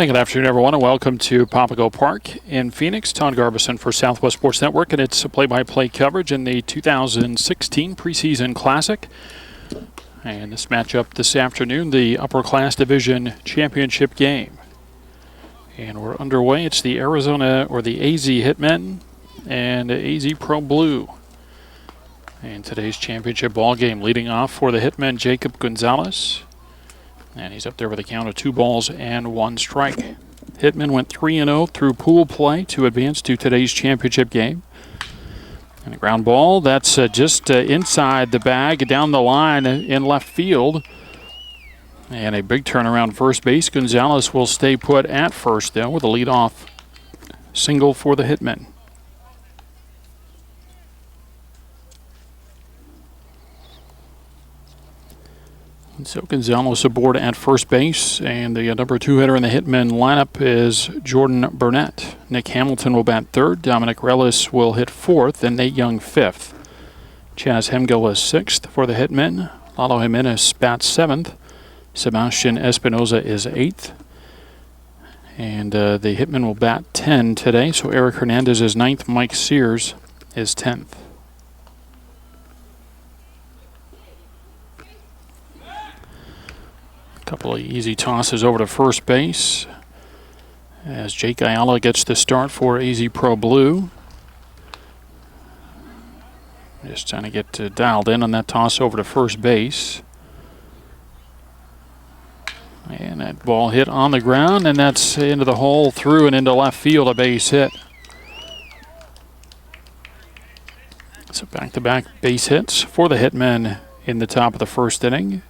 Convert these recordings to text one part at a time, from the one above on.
Hey, good afternoon, everyone, and welcome to Papago Park in Phoenix. Todd Garbison for Southwest Sports Network, and it's play-by-play coverage in the 2016 Preseason Classic. And this matchup this afternoon, the Upperclass Division Championship game. And we're underway. It's the Arizona, or the AZ Hitmen, and AZ Pro Blue. And today's championship ball game leading off for the Hitmen, Jacob Gonzalez. And he's up there with a count of 2 balls and 1 strike. Hitman went 3-0 through pool play to advance to today's championship game. And a ground ball that's just inside the bag, down the line in left field. And a big turnaround first base. Gonzalez will stay put at first, though, with a leadoff single for the Hitmen. So Gonzalez aboard at first base, and the number 2 hitter in the Hitmen lineup is Jordan Burnett. Nick Hamilton will bat third, Dominic Relis will hit fourth, and Nate Young fifth. Chaz Hemgill is sixth for the Hitmen. Lalo Jimenez bats seventh. Sebastian Espinoza is eighth. And the Hitmen will bat 10 today, so Eric Hernandez is ninth, Mike Sears is 10th. Couple of easy tosses over to first base as Jake Ayala gets the start for AZ Pro Blue. Just trying to get dialed in on that toss over to first base. And that ball hit on the ground, and that's into the hole, through and into left field, a base hit. So back-to-back base hits for the Hitmen in the top of the first inning.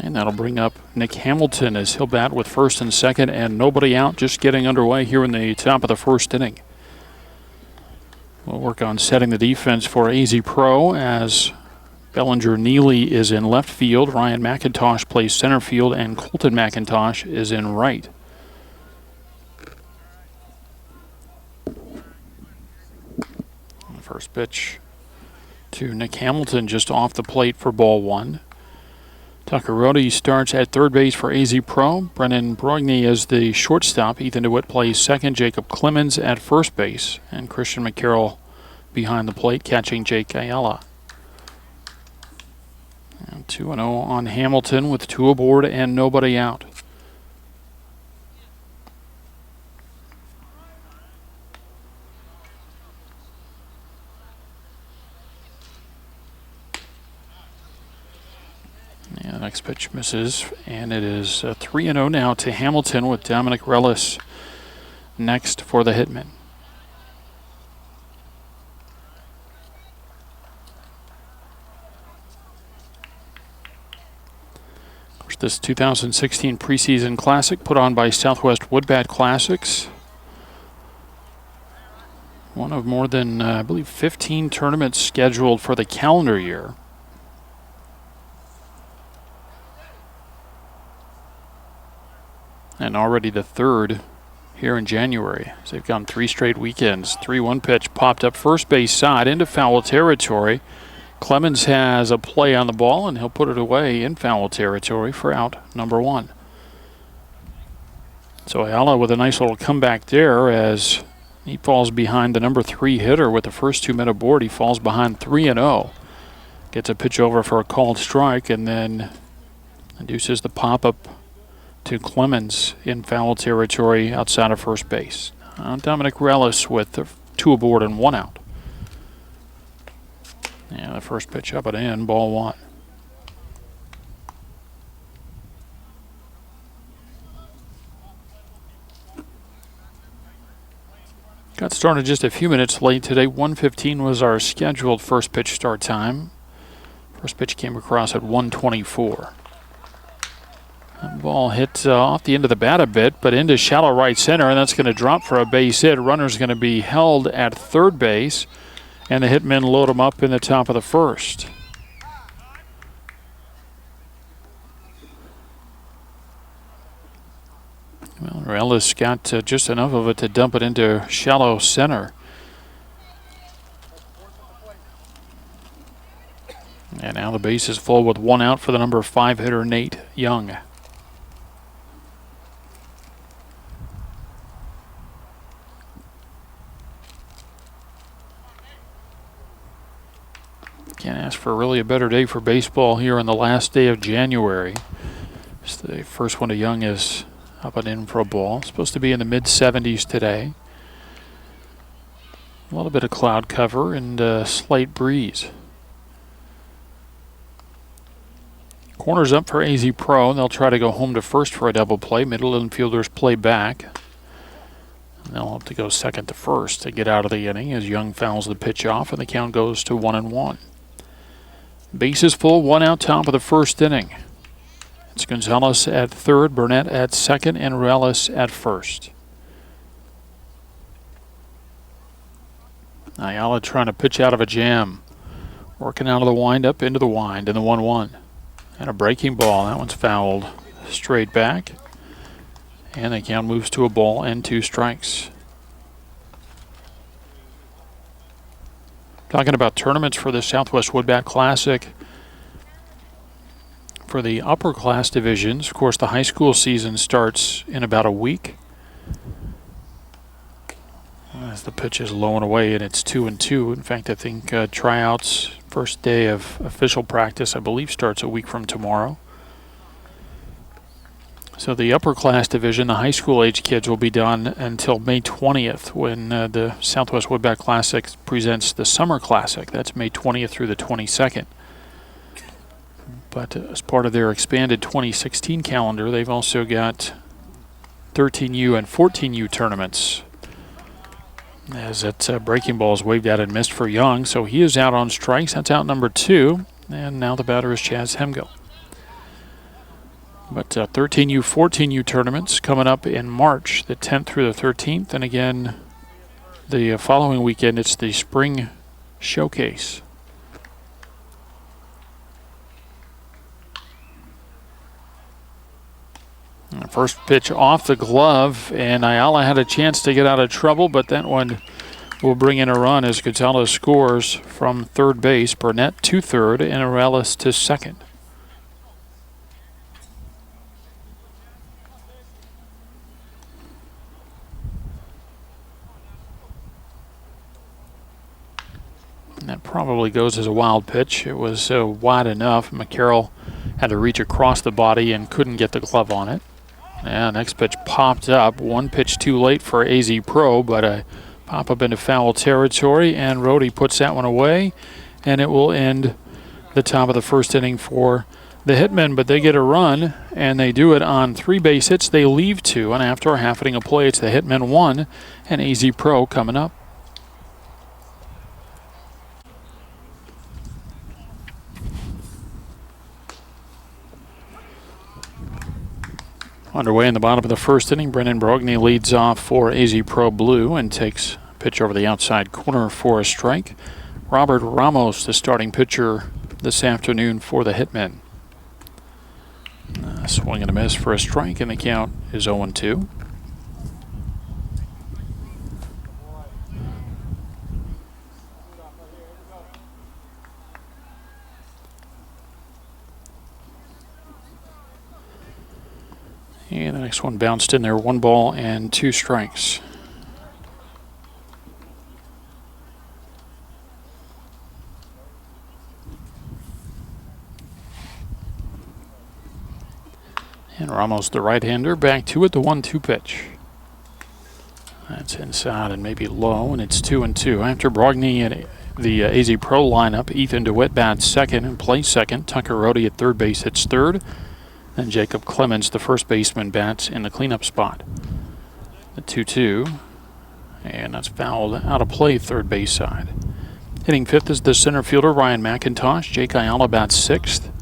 And that'll bring up Nick Hamilton as he'll bat with first and second and nobody out, just getting underway here in the top of the first inning. We'll work on setting the defense for AZ Pro as Bellinger Neely is in left field, Ryan McIntosh plays center field, and Colton McIntosh is in right. First pitch to Nick Hamilton just off the plate for ball 1. Tucker Rohde starts at third base for AZ Pro. Brennan Brogny is the shortstop. Ethan DeWitt plays second. Jacob Clemens at first base. And Christian McCarroll behind the plate, catching Jake Ayala. And 2-0 on Hamilton with 2 aboard and nobody out. Yeah, next pitch misses, and it is 3-0 now to Hamilton with Dominic Relis next for the Hitmen. Of course, this 2016 Preseason Classic put on by Southwest Woodbat Classics. One of more than, I believe, 15 tournaments scheduled for the calendar year. And already the third here in January. So they've gone 3 straight weekends. 3-1 pitch popped up first base side into foul territory. Clemens has a play on the ball, and he'll put it away in foul territory for out number 1. So Ayala with a nice little comeback there as he falls behind the number 3 hitter with the first 2 men aboard. He falls behind 3-0. Gets a pitch over for a called strike, and then induces the pop-up to Clemens in foul territory outside of first base. Dominic Relis with 2 aboard and 1 out. Yeah, the first pitch up and in, ball 1. Got started just a few minutes late today. 1:15 was our scheduled first pitch start time. First pitch came across at 1:24. Ball hit off the end of the bat a bit, but into shallow right center, and that's going to drop for a base hit. Runner's going to be held at third base, and the Hitmen load him up in the top of the first. Well, Relis got just enough of it to dump it into shallow center. And now the base is full with one out for the number 5 hitter, Nate Young. Can't ask for really a better day for baseball here on the last day of January. It's the first one to Young is up and in for a ball. Supposed to be in the mid-70s today. A little bit of cloud cover and a slight breeze. Corners up for AZ Pro. They'll try to go home to first for a double play. Middle infielders play back. And they'll have to go second to first to get out of the inning as Young fouls the pitch off and the count goes to 1-1. Bases full, one out, top of the first inning. It's Gonzalez at third, Burnett at second, and Relis at first. Ayala trying to pitch out of a jam. Working out of the windup into the wind in the 1-1. And a breaking ball. That one's fouled straight back. And the count moves to a ball and 2 strikes. Talking about tournaments for the Southwest Woodbat Classic. For the Upperclass divisions, of course, the high school season starts in about a week. As the pitch is low and away, and it's 2-2. In fact, I think tryouts, first day of official practice, I believe, starts a week from tomorrow. So the Upperclass division, the high school age kids, will be done until May 20th when the Southwest Woodbat Classic presents the Summer Classic. That's May 20th through the 22nd. But as part of their expanded 2016 calendar, they've also got 13U and 14U tournaments. As that breaking ball is waved out and missed for Young, so he is out on strikes. That's out number 2, and now the batter is Chaz Hemgill. But 13U, 14U tournaments coming up in March, the 10th through the 13th, and again the following weekend it's the Spring Showcase. First pitch off the glove, and Ayala had a chance to get out of trouble, but that one will bring in a run as Gonzalez scores from third base. Burnett to third, and Arelis to second. And that probably goes as a wild pitch. It was wide enough. McCarroll had to reach across the body and couldn't get the glove on it. And next pitch popped up. One pitch too late for AZ Pro, but a pop up into foul territory, and Rohde puts that one away, and it will end the top of the first inning for the Hitmen. But they get a run, and they do it on 3 base hits. They leave 2, and after a half inning of play, it's the Hitmen 1 and AZ Pro coming up. Underway in the bottom of the first inning, Brennan Brogny leads off for AZ Pro Blue and takes a pitch over the outside corner for a strike. Robert Ramos, the starting pitcher this afternoon for the Hitmen. Swing and a miss for a strike, and the count is 0-2. And the next one bounced in there, 1 ball and 2 strikes. And Ramos, the right-hander, back to it, the 1-2 pitch. That's inside and maybe low, and it's 2-2. After Brogny and the AZ Pro lineup, Ethan DeWitt bats second and plays second. Tucker Rohde at third base hits third. And Jacob Clemens, the first baseman, bats in the cleanup spot. The 2-2, and that's fouled out of play third base side. Hitting fifth is the center fielder, Ryan McIntosh. Jake Ayala bats sixth.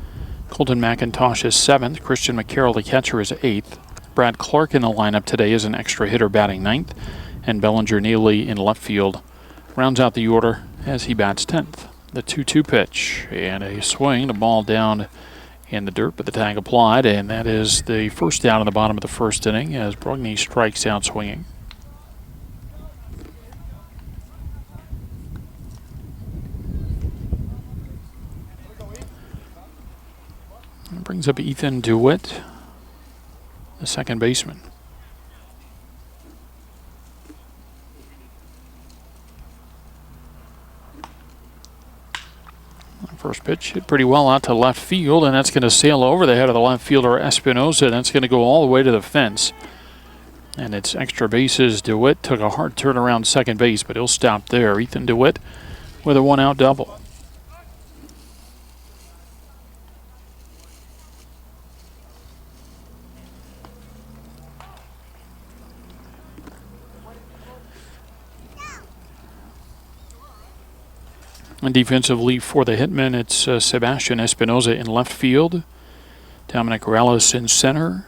Colton McIntosh is seventh. Christian McCarroll, the catcher, is eighth. Brad Clark in the lineup today is an extra hitter batting ninth. And Bellinger Neely in left field rounds out the order as he bats 10th. The 2-2 pitch, and a swing, the ball down in the dirt, but the tag applied, and that is the first down in the bottom of the first inning as Brogny strikes out swinging. Brings up Ethan DeWitt, the second baseman. First pitch hit pretty well out to left field, and that's going to sail over the head of the left fielder Espinosa. That's going to go all the way to the fence. And it's extra bases. DeWitt took a hard turn around second base, but he'll stop there. Ethan DeWitt with a one-out double. And defensively for the Hitmen, it's Sebastian Espinosa in left field, Dominic Morales in center,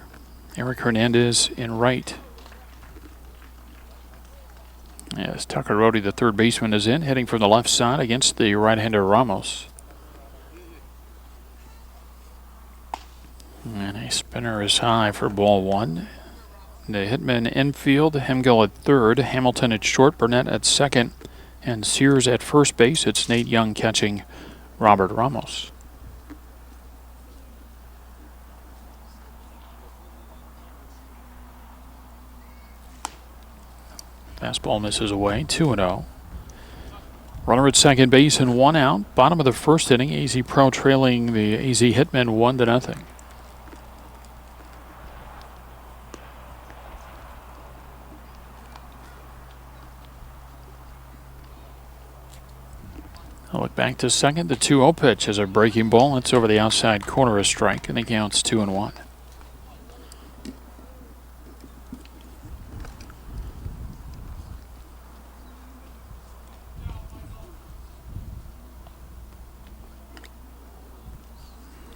Eric Hernandez in right. As Tucker Rhodey, the third baseman, is in, heading from the left side against the right-hander Ramos. And a spinner is high for ball one. The Hitmen infield, Hemgill at third, Hamilton at short, Burnett at second, and Sears at first base. It's Nate Young catching Robert Ramos. Fastball misses away, 2-0. Runner at second base and one out. Bottom of the first inning, AZ Pro trailing the AZ Hitmen 1-0. I'll look back to second. The 2-0 pitch is a breaking ball. It's over the outside corner, a strike, and the count's 2-1.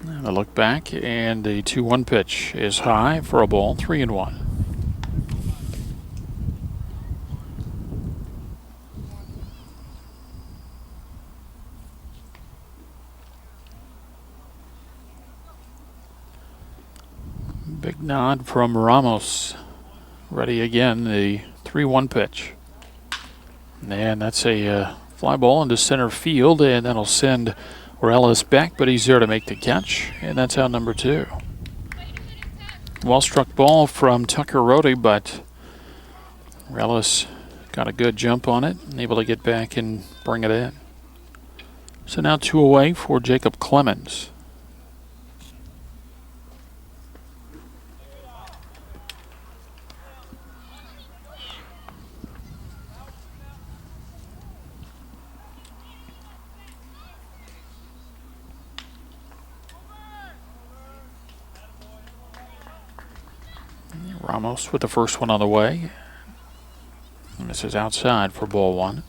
And a look back, and the 2-1 pitch is high for a ball, 3-1. Big nod from Ramos. Ready again, the 3-1 pitch. And that's a fly ball into center field, and that'll send Morales back, but he's there to make the catch, and that's out number 2. Well struck ball from Tucker Rhodey, but Morales got a good jump on it and able to get back and bring it in. So now 2 away for Jacob Clemens. Ramos with the first one on the way. And this is outside for ball one.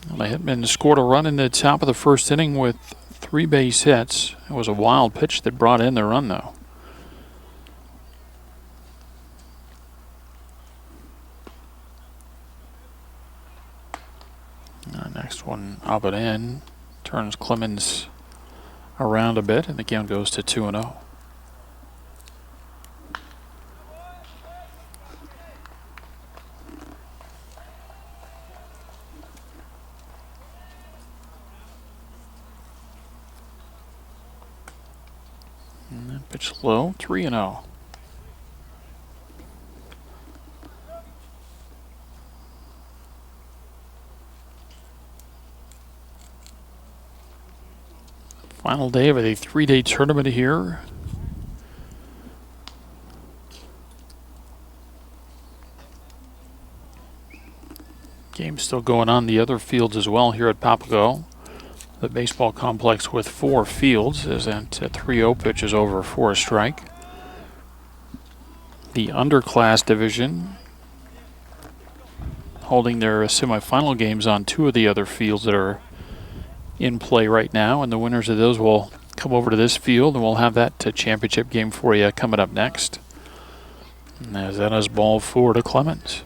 Well, the Hitmen scored a run in the top of the first inning with 3 base hits. It was a wild pitch that brought in the run, though. Next one up and in. Turns Clemens around a bit, and the count goes to 2-0. Pitch low, 3-0. Final day of a 3-day tournament here. Game still going on the other fields as well here at Papago. The baseball complex with 4 fields, as that 3-0 pitch is over for a strike. The Underclass Division holding their semifinal games on 2 of the other fields that are in play right now, and the winners of those will come over to this field, and we'll have that championship game for you coming up next. And as that is ball 4 to Clemens.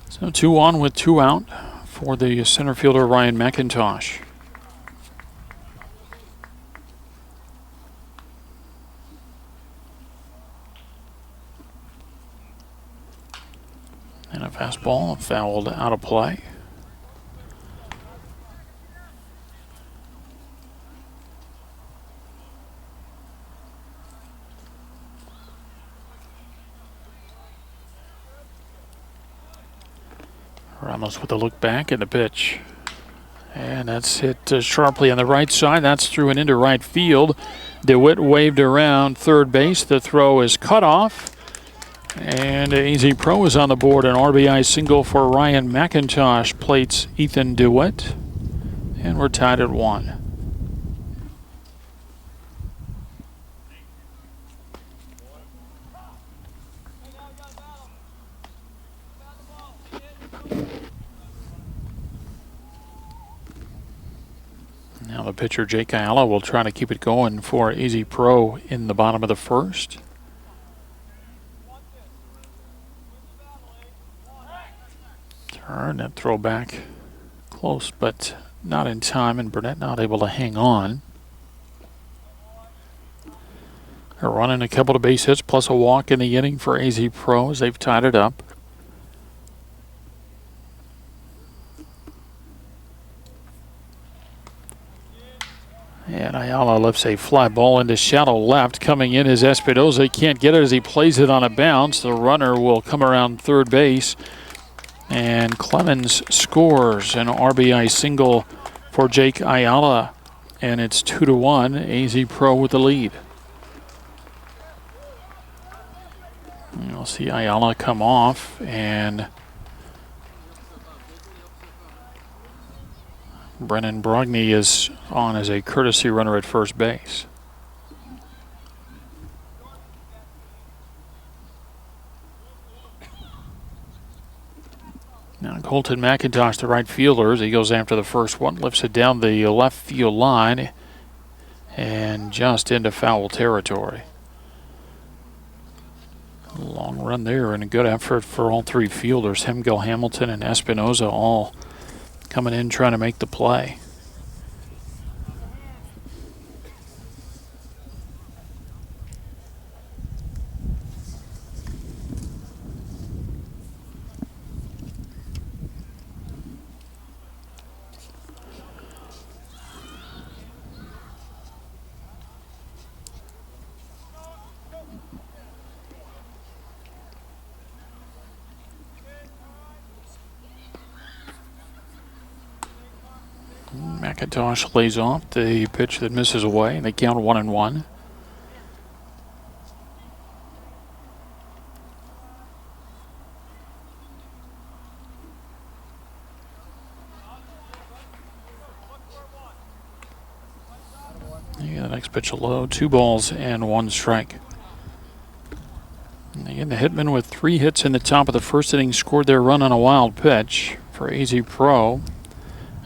So 2 on with 2 out for the center fielder Ryan McIntosh. And a fastball fouled out of play. Ramos with a look back and a pitch. And that's hit sharply on the right side. That's through and into right field. DeWitt waved around third base. The throw is cut off. And AZ Pro is on the board. An RBI single for Ryan McIntosh plates Ethan DeWitt. And we're tied at 1. Now the pitcher, Jake Ayala, will try to keep it going for AZ Pro in the bottom of the first. Turn that throw back close, but not in time, and Burnett not able to hang on. They're running a couple of base hits plus a walk in the inning for AZ Pro as they've tied it up. And Ayala lifts a fly ball into shallow left. Coming in is Espinoza. Can't get it as he plays it on a bounce. The runner will come around third base. And Clemens scores an RBI single for Jake Ayala. And it's 2-1. AZ Pro with the lead. You'll see Ayala come off, and Brennan Brogny is on as a courtesy runner at first base. Now Colton McIntosh, the right fielder, as he goes after the first one, lifts it down the left field line and just into foul territory. Long run there and a good effort for all three fielders. Hemgill, Hamilton, and Espinoza all coming in trying to make the play. McIntosh lays off the pitch that misses away, and they count 1-1. Yeah, the next pitch low, 2 balls and 1 strike. And again, the Hitman with 3 hits in the top of the first inning scored their run on a wild pitch for AZ Pro.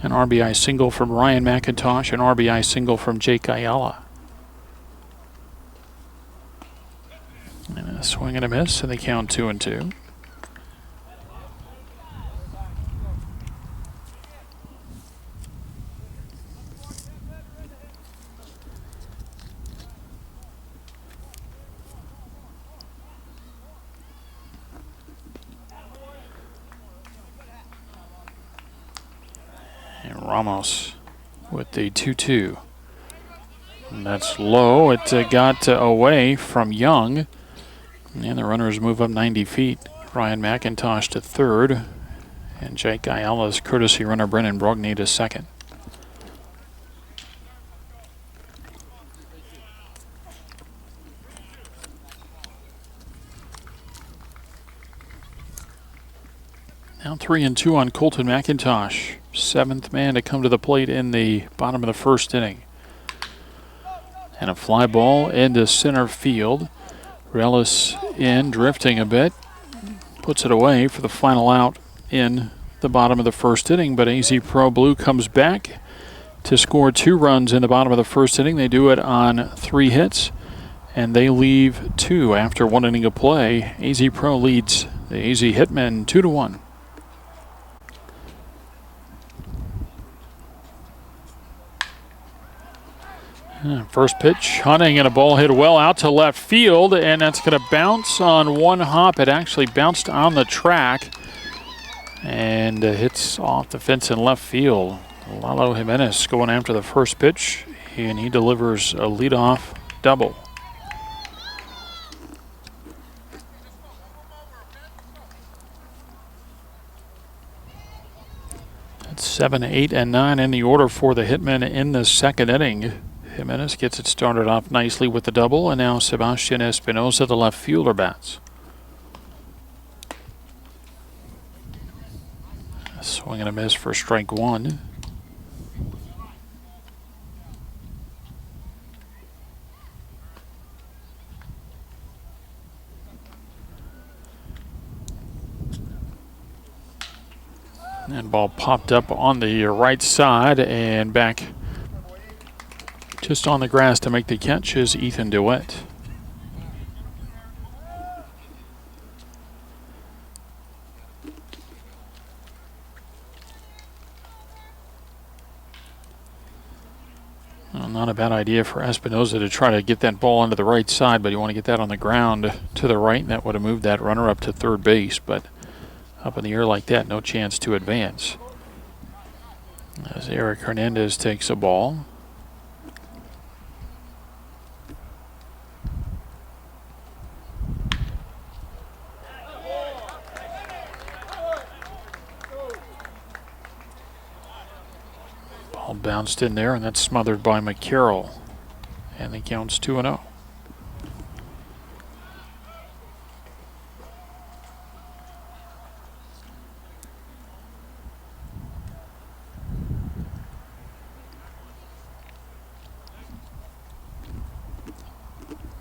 An RBI single from Ryan McIntosh, an RBI single from Jake Ayala. And a swing and a miss, and they count 2-2. Ramos with the 2-2. And that's low. It got away from Young. And the runners move up 90 feet. Ryan McIntosh to third. And Jake Ayala's courtesy runner Brennan Brogny to second. Now 3-2 on Colton McIntosh. 7th man to come to the plate in the bottom of the first inning. And a fly ball into center field. Relis in, drifting a bit. Puts it away for the final out in the bottom of the first inning. But AZ Pro Blue comes back to score 2 runs in the bottom of the first inning. They do it on 3 hits. And they leave 2 after 1 inning of play. AZ Pro leads the AZ Hitmen 2-1. First pitch, hunting, and a ball hit well out to left field, and that's going to bounce on one hop. It actually bounced on the track And hits off the fence in left field. Lalo Jimenez going after the first pitch, and he delivers a leadoff double. That's 7, 8, and 9 in the order for the Hitmen in the second inning. Jimenez gets it started off nicely with the double, and now Sebastian Espinosa, the left fielder, bats. A swing and a miss for strike one. And ball popped up on the right side and back just on the grass to make the catch is Ethan DeWitt. Well, not a bad idea for Espinosa to try to get that ball onto the right side, but you want to get that on the ground to the right, and that would have moved that runner up to third base, but up in the air like that, no chance to advance. As Eric Hernandez takes a ball. Ball bounced in there, and that's smothered by McCarroll. And the count's 2-0.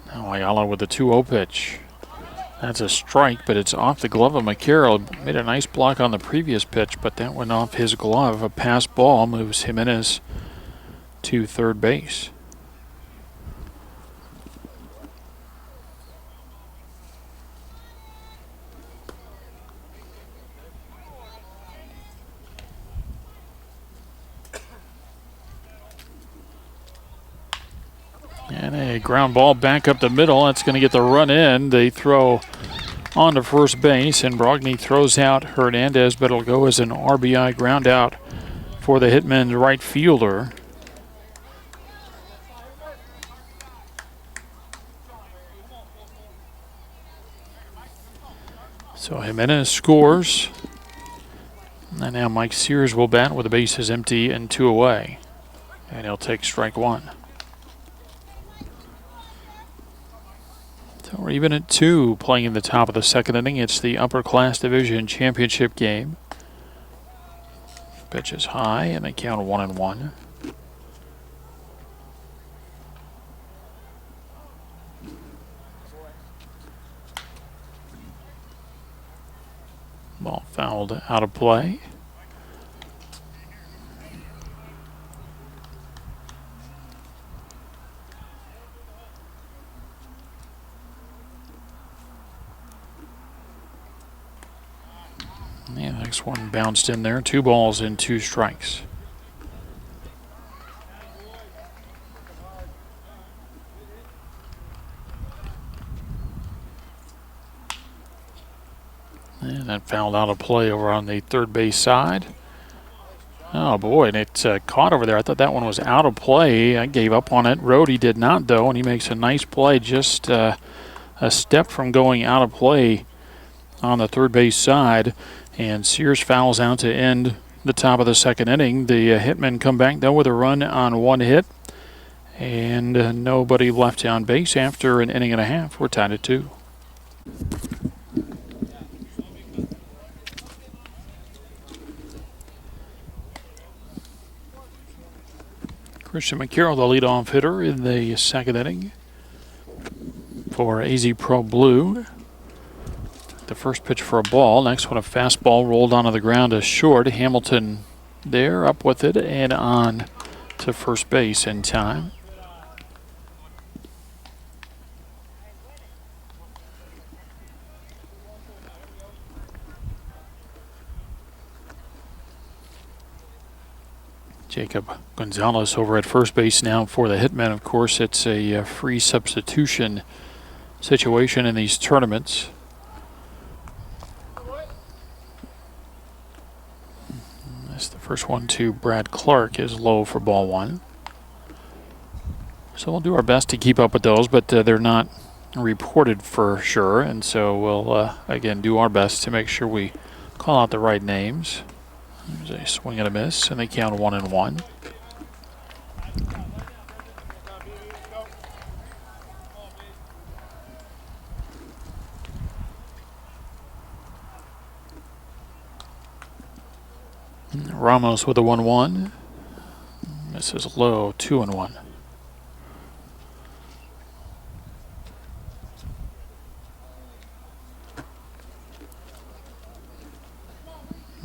Now Ayala with the 2-0 pitch. That's a strike, but it's off the glove of McCarroll. Made a nice block on the previous pitch, but that went off his glove. A pass ball moves Jimenez to third base. And a ground ball back up the middle. That's going to get the run in. They throw on to first base, and Brogny throws out Hernandez, but it'll go as an RBI ground out for the Hitman right fielder. So Jimenez scores. And now Mike Sears will bat with the bases empty and 2 away. And he'll take strike one. So we're even at 2 playing in the top of the second inning. It's the Upperclass Division Championship game. Pitch is high, and they count 1-1. Ball fouled out of play. Yeah, the next one bounced in there. 2 balls and 2 strikes. And that fouled out of play over on the third base side. Oh boy, and it caught over there. I thought that one was out of play. I gave up on it. Rhodey did not, though, and he makes a nice play, just a step from going out of play on the third base side. And Sears fouls out to end the top of the second inning. The Hitmen come back, though, with a run on 1 hit. And nobody left on base after an inning and a half. We're tied at 2. Christian McCarroll, the leadoff hitter in the second inning for AZ Pro Blue. The first pitch for a ball. Next one, a fastball rolled onto the ground as short. Hamilton there, up with it and on to first base in time. Jacob Gonzalez over at first base now for the Hitmen. Of course, it's a free substitution situation in these tournaments. As the first one to Brad Clark is low for ball one. So we'll do our best to keep up with those, but they're not reported for sure, and so we'll again do our best to make sure we call out the right names. There's a swing and a miss, and they count 1-1. Ramos with a 1-1. Misses low, 2-1.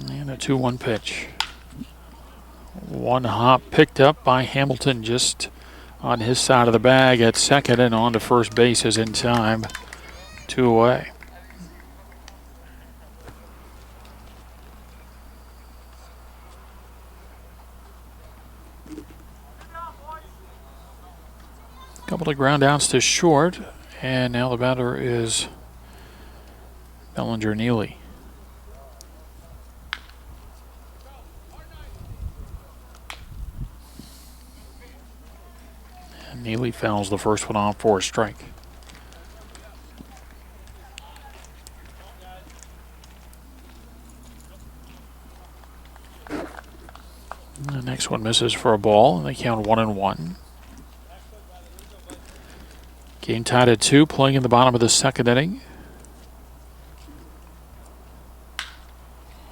And a 2-1 pitch. One hop picked up by Hamilton just on his side of the bag at second, and on to first base is in time. 2 away. Couple of ground outs to short, and now the batter is Bellinger Neely. And Neely fouls the first one off for a strike. The next one misses for a ball, and they count 1-1. Game tied at 2, playing in the bottom of the second inning.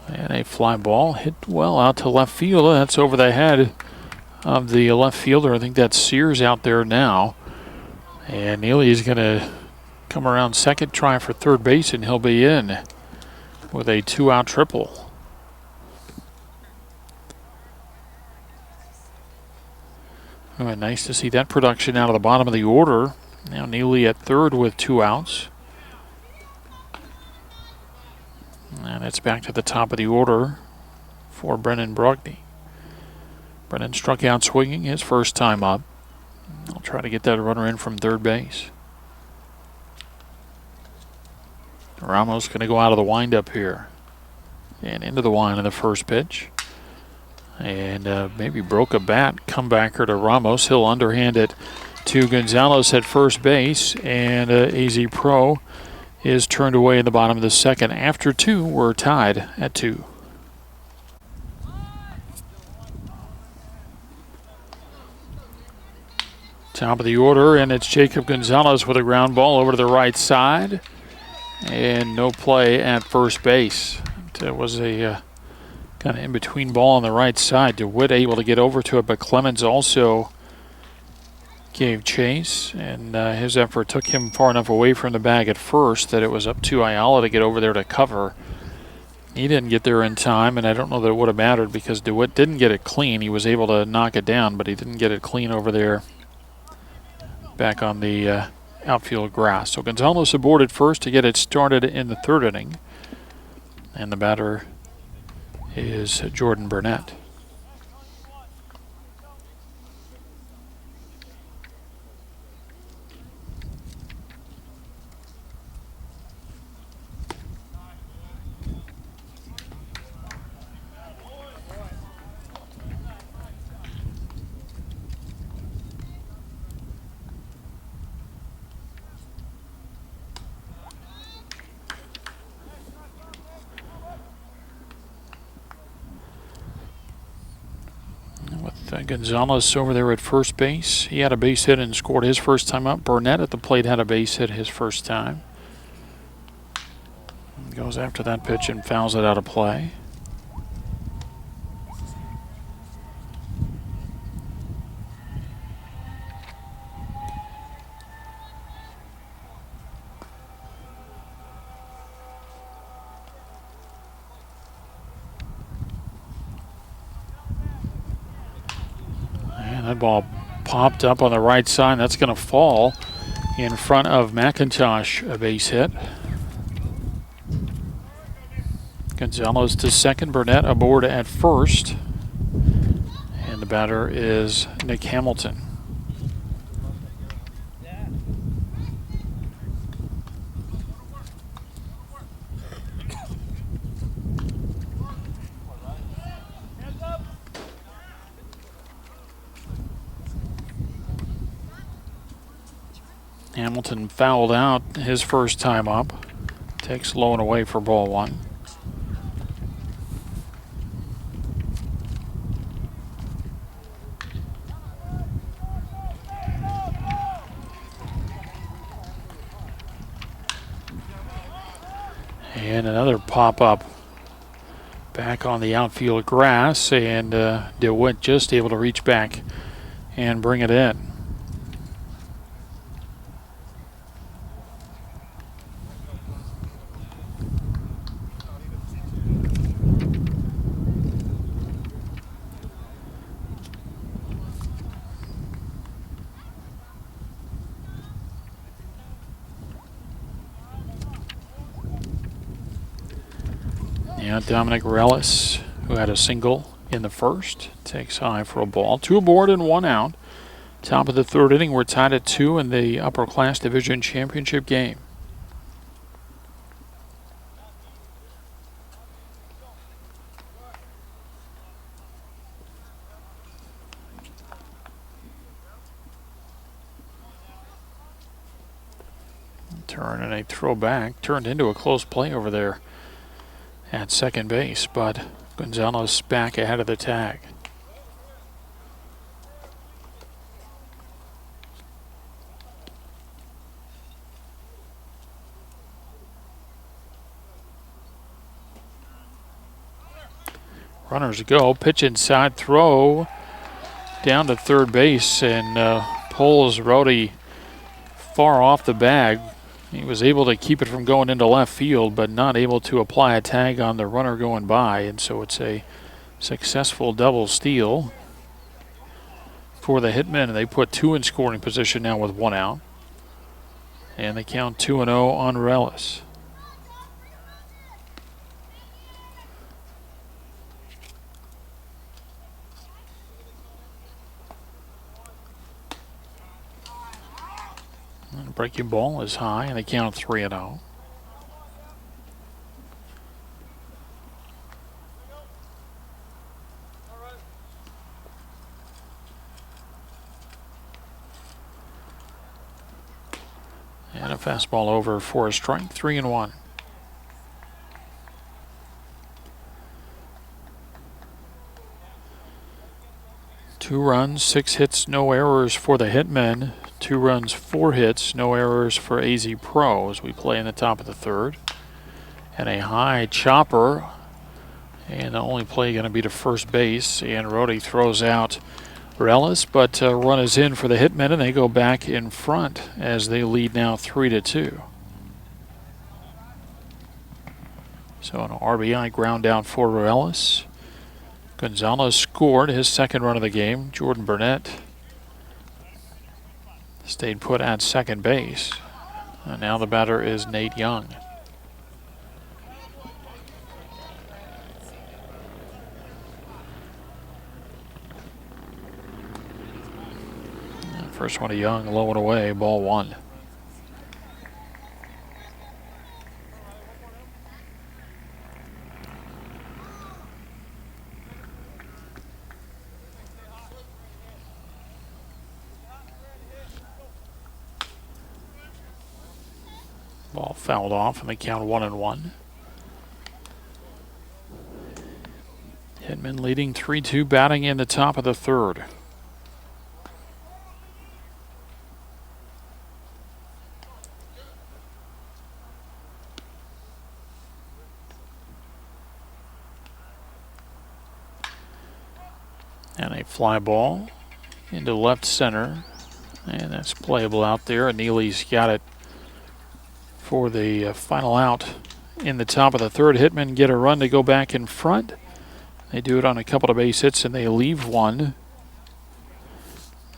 And a fly ball hit well out to left field. That's over the head of the left fielder. I think that's Sears out there now. And Neely is going to come around second, try for third base, and he'll be in with a 2-out triple. Oh, nice to see that production out of the bottom of the order. Now Neely at third with 2 outs. And it's back to the top of the order for Brennan Brogdon. Brennan struck out swinging his first time up. I'll try to get that runner in from third base. Ramos going to go out of the windup here. And into the wind of the first pitch. And maybe broke a bat. Comebacker to Ramos. He'll underhand it to Gonzalez at first base, and AZ Pro is turned away in the bottom of the second. After 2, we're tied at 2. Top of the order, and it's Jacob Gonzalez with a ground ball over to the right side, and no play at first base. It was a kind of in-between ball on the right side. DeWitt able to get over to it, but Clemens also gave chase, and his effort took him far enough away from the bag at first that it was up to Ayala to get over there to cover. He didn't get there in time, and I don't know that it would have mattered because DeWitt didn't get it clean. He was able to knock it down, but he didn't get it clean over there back on the outfield grass. So Gonzalez aboard at first to get it started in the third inning, and the batter is Jordan Burnett. Gonzalez over there at first base. He had a base hit and scored his first time up. Burnett at the plate had a base hit his first time. Goes after that pitch and fouls it out of play. That ball popped up on the right side. That's going to fall in front of McIntosh, a base hit. Gonzalez to second, Burnett aboard at first. And the batter is Nick Hamilton. Hamilton fouled out his first time up. Takes low and away for ball one. And another pop-up back on the outfield grass, and DeWitt just able to reach back and bring it in. Yeah, Dominic Relis, who had a single in the first, takes high for a ball. 2 aboard and 1 out. Top of the third inning, we're tied at 2 in the Upperclass Division Championship game. Turn and a throw back. Turned into a close play over there at second base, but Gonzalez back ahead of the tag. Runners go. Pitch inside, throw down to third base, and pulls Rhodey far off the bag. He was able to keep it from going into left field, but not able to apply a tag on the runner going by, and so it's a successful double steal for the Hitmen, and they put 2 in scoring position now with 1 out. And they count 2-0 on Relis. And the breaking ball is high, and they count 3-0. And a fastball over for a strike, 3-1. Two runs, 6 hits, no errors for the Hitmen. 2 runs, 4 hits, no errors for AZ Pro as we play in the top of the third. And a high chopper, and the only play going to be to first base, and Rhodey throws out Relis, but run is in for the Hitmen, and they go back in front as they lead now 3-2. So an RBI ground out for Relis. Gonzalez scored his second run of the game. Jordan Burnett stayed put at second base. And now the batter is Nate Young. First one to Young, low and away, ball 1. Ball fouled off, and they count 1-1. Hitman leading 3-2, batting in the top of the third. And a fly ball into left center, and that's playable out there. And Neely's got it for the final out in the top of the third. Hitmen get a run to go back in front. They do it on a couple of base hits, and they leave one.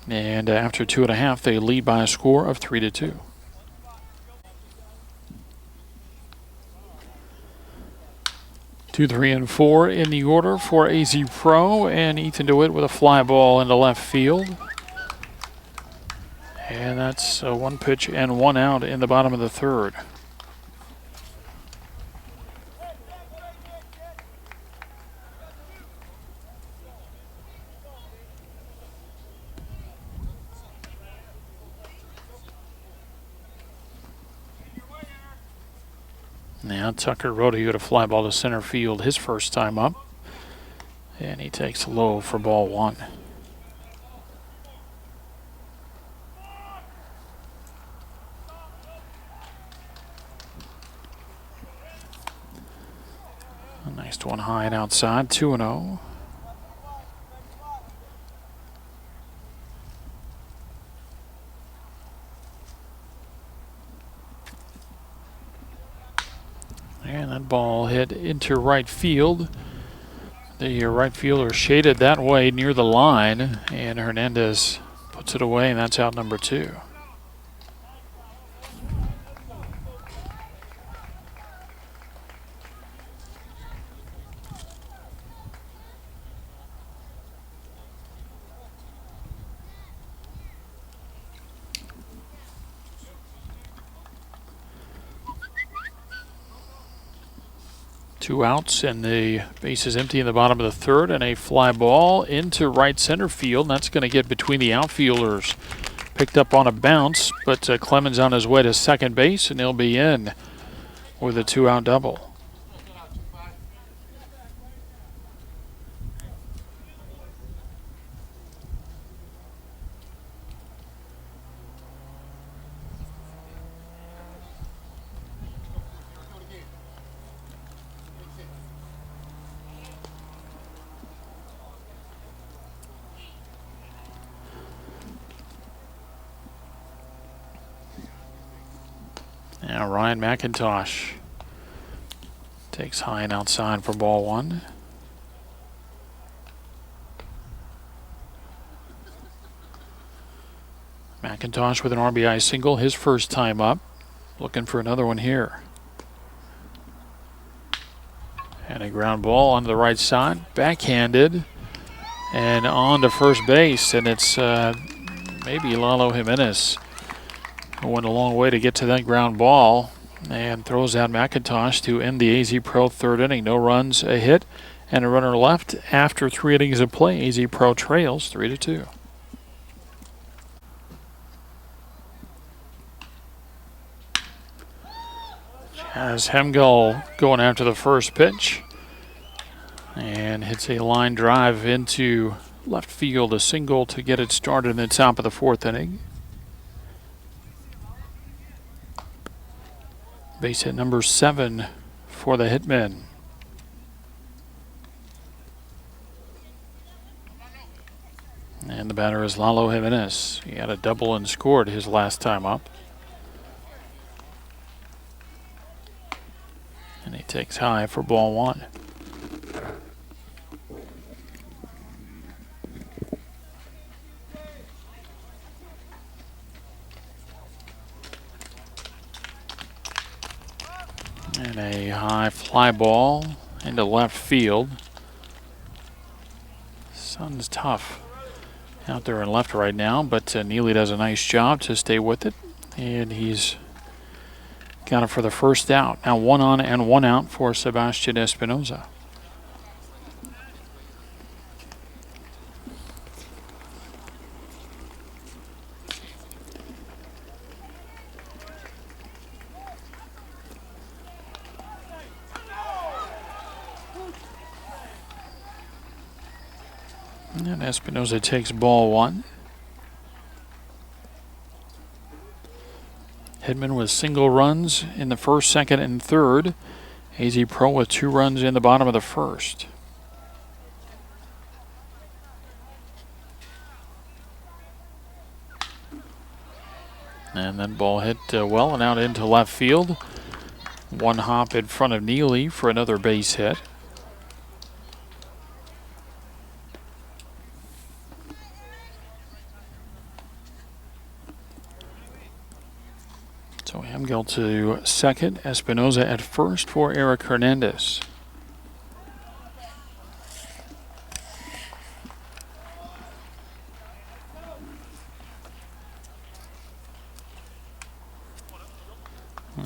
And after 2.5, they lead by a score of 3-2. Two, 3, and 4 in the order for AZ Pro, and Ethan DeWitt with a fly ball into left field. And that's 1 pitch and 1 out in the bottom of the third. Now Tucker Rodeo to fly ball to center field his first time up. And he takes low for ball one. A nice one high and outside, 2-0. And that ball hit into right field. The right fielder shaded that way near the line, and Hernandez puts it away, and that's out number 2. Two outs and the base is empty in the bottom of the third, and a fly ball into right center field. That's going to get between the outfielders. Picked up on a bounce, but Clemens on his way to second base, and he'll be in with a 2-out double. Now Ryan McIntosh takes high and outside for ball one. McIntosh with an RBI single, his first time up. Looking for another one here. And a ground ball on the right side, backhanded, and on to first base. And it's maybe Lalo Jimenez who went a long way to get to that ground ball and throws out McIntosh to end the AZ Pro third inning. No runs, a hit, and a runner left after 3 innings of play. AZ Pro trails 3-2. As Hemgel going after the first pitch and hits a line drive into left field, a single to get it started in the top of the fourth inning. Base hit number 7 for the Hitmen. And the batter is Lalo Jimenez. He had a double and scored his last time up. And he takes high for ball one. And a high fly ball into left field. Sun's tough out there in left right now, but Neely does a nice job to stay with it. And he's got it for the first out. Now 1 on and 1 out for Sebastian Espinoza. And Espinoza takes ball one. Hitman with single runs in the first, second, and third. AZ Pro with 2 runs in the bottom of the first. And then ball hit well and out into left field. 1 hop in front of Neely for another base hit. So Hemgel to second, Espinoza at first for Eric Hernandez.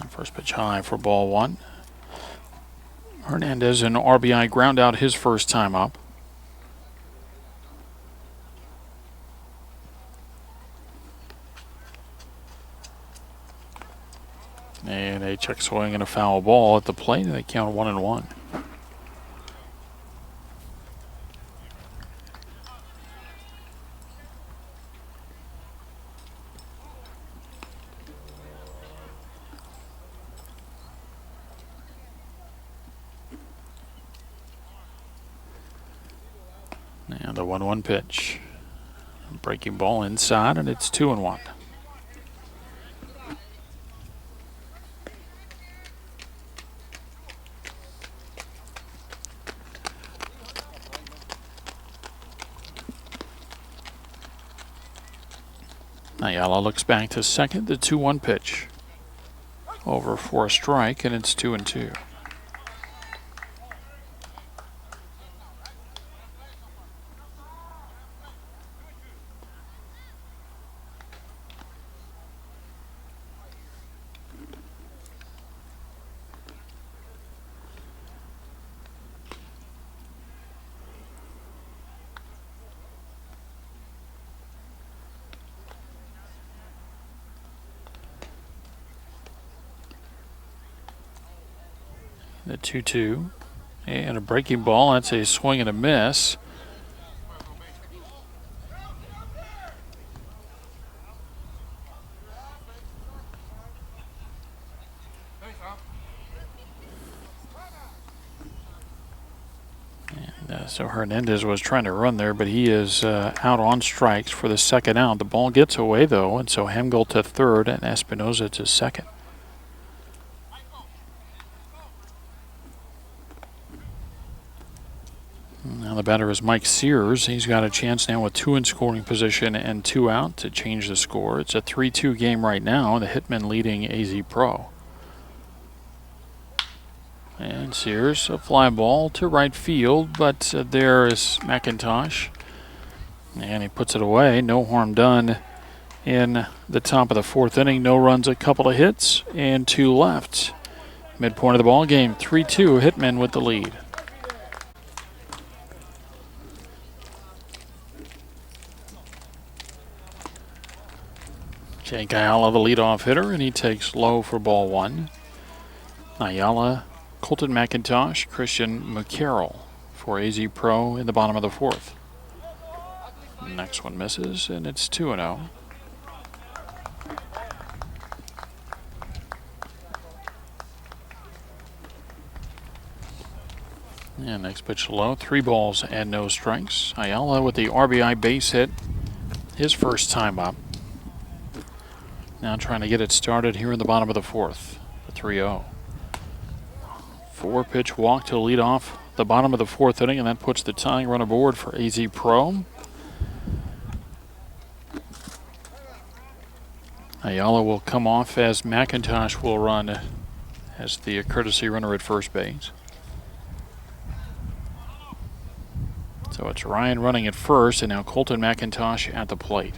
First pitch high for ball one. Hernandez an RBI ground out his first time up. And a check swing and a foul ball at the plate, and they count 1-1. And the 1-1 pitch. Breaking ball inside, and it's 2-1. Ayala looks back to second, the 2-1 pitch. Over for a strike, and it's 2-2. The 2-2. And a breaking ball. That's a swing and a miss. And, so Hernandez was trying to run there, but he is out on strikes for the second out. The ball gets away, though, and so Hemgel to third and Espinoza to second. Now the batter is Mike Sears. He's got a chance now with 2 in scoring position and 2 out to change the score. It's a 3-2 game right now. The Hitman leading AZ Pro. And Sears, a fly ball to right field, but there is McIntosh. And he puts it away. No harm done in the top of the 4th inning. No runs, a couple of hits, and 2 left. Midpoint of the ball game, 3-2, Hitman with the lead. Jake Ayala, the leadoff hitter, and he takes low for ball 1. Ayala, Colton McIntosh, Christian McCarroll for AZ Pro in the bottom of the 4th. Next one misses, and it's 2-0. And next pitch low, 3 balls and no strikes. Ayala with the RBI base hit, his first time up. Now trying to get it started here in the bottom of the 4th, the 3-0. 4-pitch walk to lead off the bottom of the 4th inning, and that puts the tying run aboard for AZ Pro. Ayala will come off as McIntosh will run as the courtesy runner at first base. So it's Ryan running at first, and now Colton McIntosh at the plate.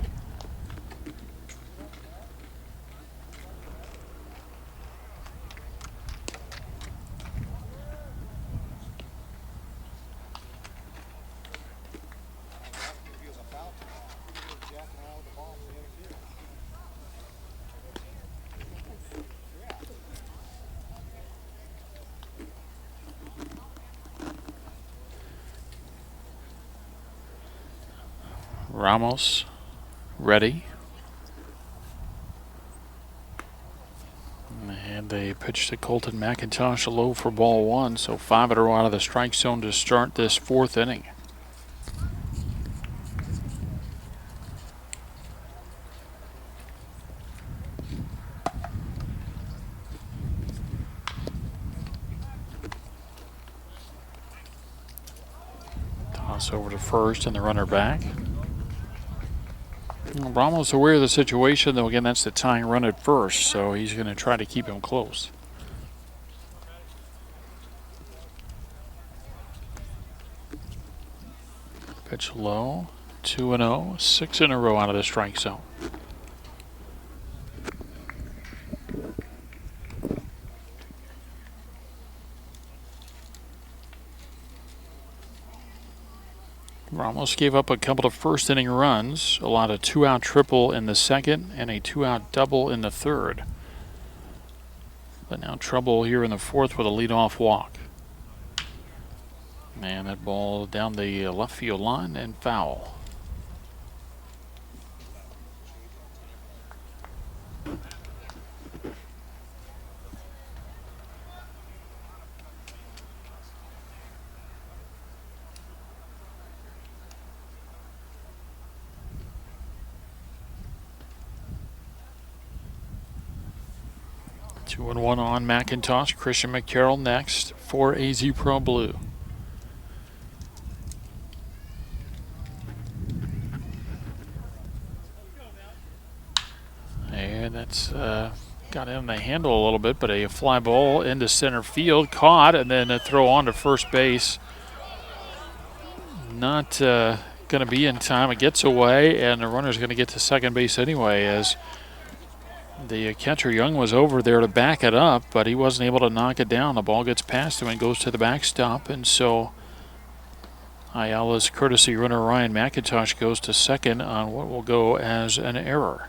Ramos ready. And they pitch to Colton McIntosh low for ball 1, so 5 in a row out of the strike zone to start this 4th inning. Toss over to first and the runner back. Ramos aware of the situation, though. Again, that's the tying run at first, so he's going to try to keep him close. Pitch low, 2-0, 6 in a row out of the strike zone. Ramos gave up a couple of first inning runs, allowed a 2-out triple in the second and a 2-out double in the third. But now trouble here in the fourth with a leadoff walk. And that ball down the left field line and foul. Two and one on McIntosh. Christian McCarroll next for AZ Pro Blue. And that's got in the handle a little bit, but a fly ball into center field, caught, and then a throw on to first base. Not going to be in time. It gets away, and the runner's going to get to second base anyway, as the catcher Young was over there to back it up, but he wasn't able to knock it down. The ball gets past him and goes to the backstop, and so Ayala's courtesy runner Ryan McIntosh goes to second on what will go as an error.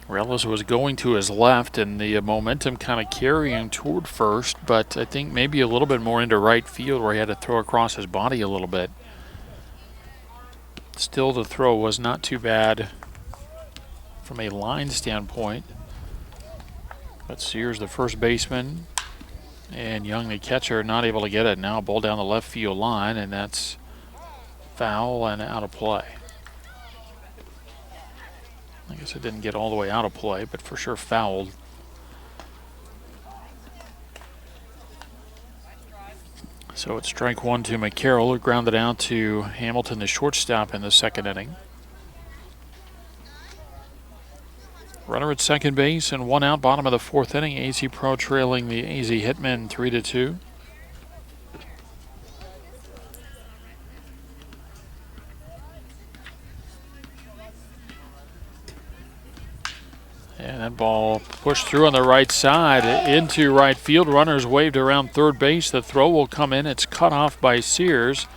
Relis was going to his left, and the momentum kind of carrying toward first, but I think maybe a little bit more into right field where he had to throw across his body a little bit. Still, the throw was not too bad from a line standpoint. But Sears, the first baseman, and Young, the catcher, not able to get it. Now ball down the left field line, and that's foul and out of play. I guess it didn't get all the way out of play, but for sure fouled. So it's strike one to McCarroll, who grounded out to Hamilton, the shortstop, in the second inning. Runner at second base and one out, bottom of the fourth inning. AZ Pro trailing the AZ Hitmen 3-2. And that ball pushed through on the right side into right field. Runners waved around third base. The throw will come in. It's cut off by Sears.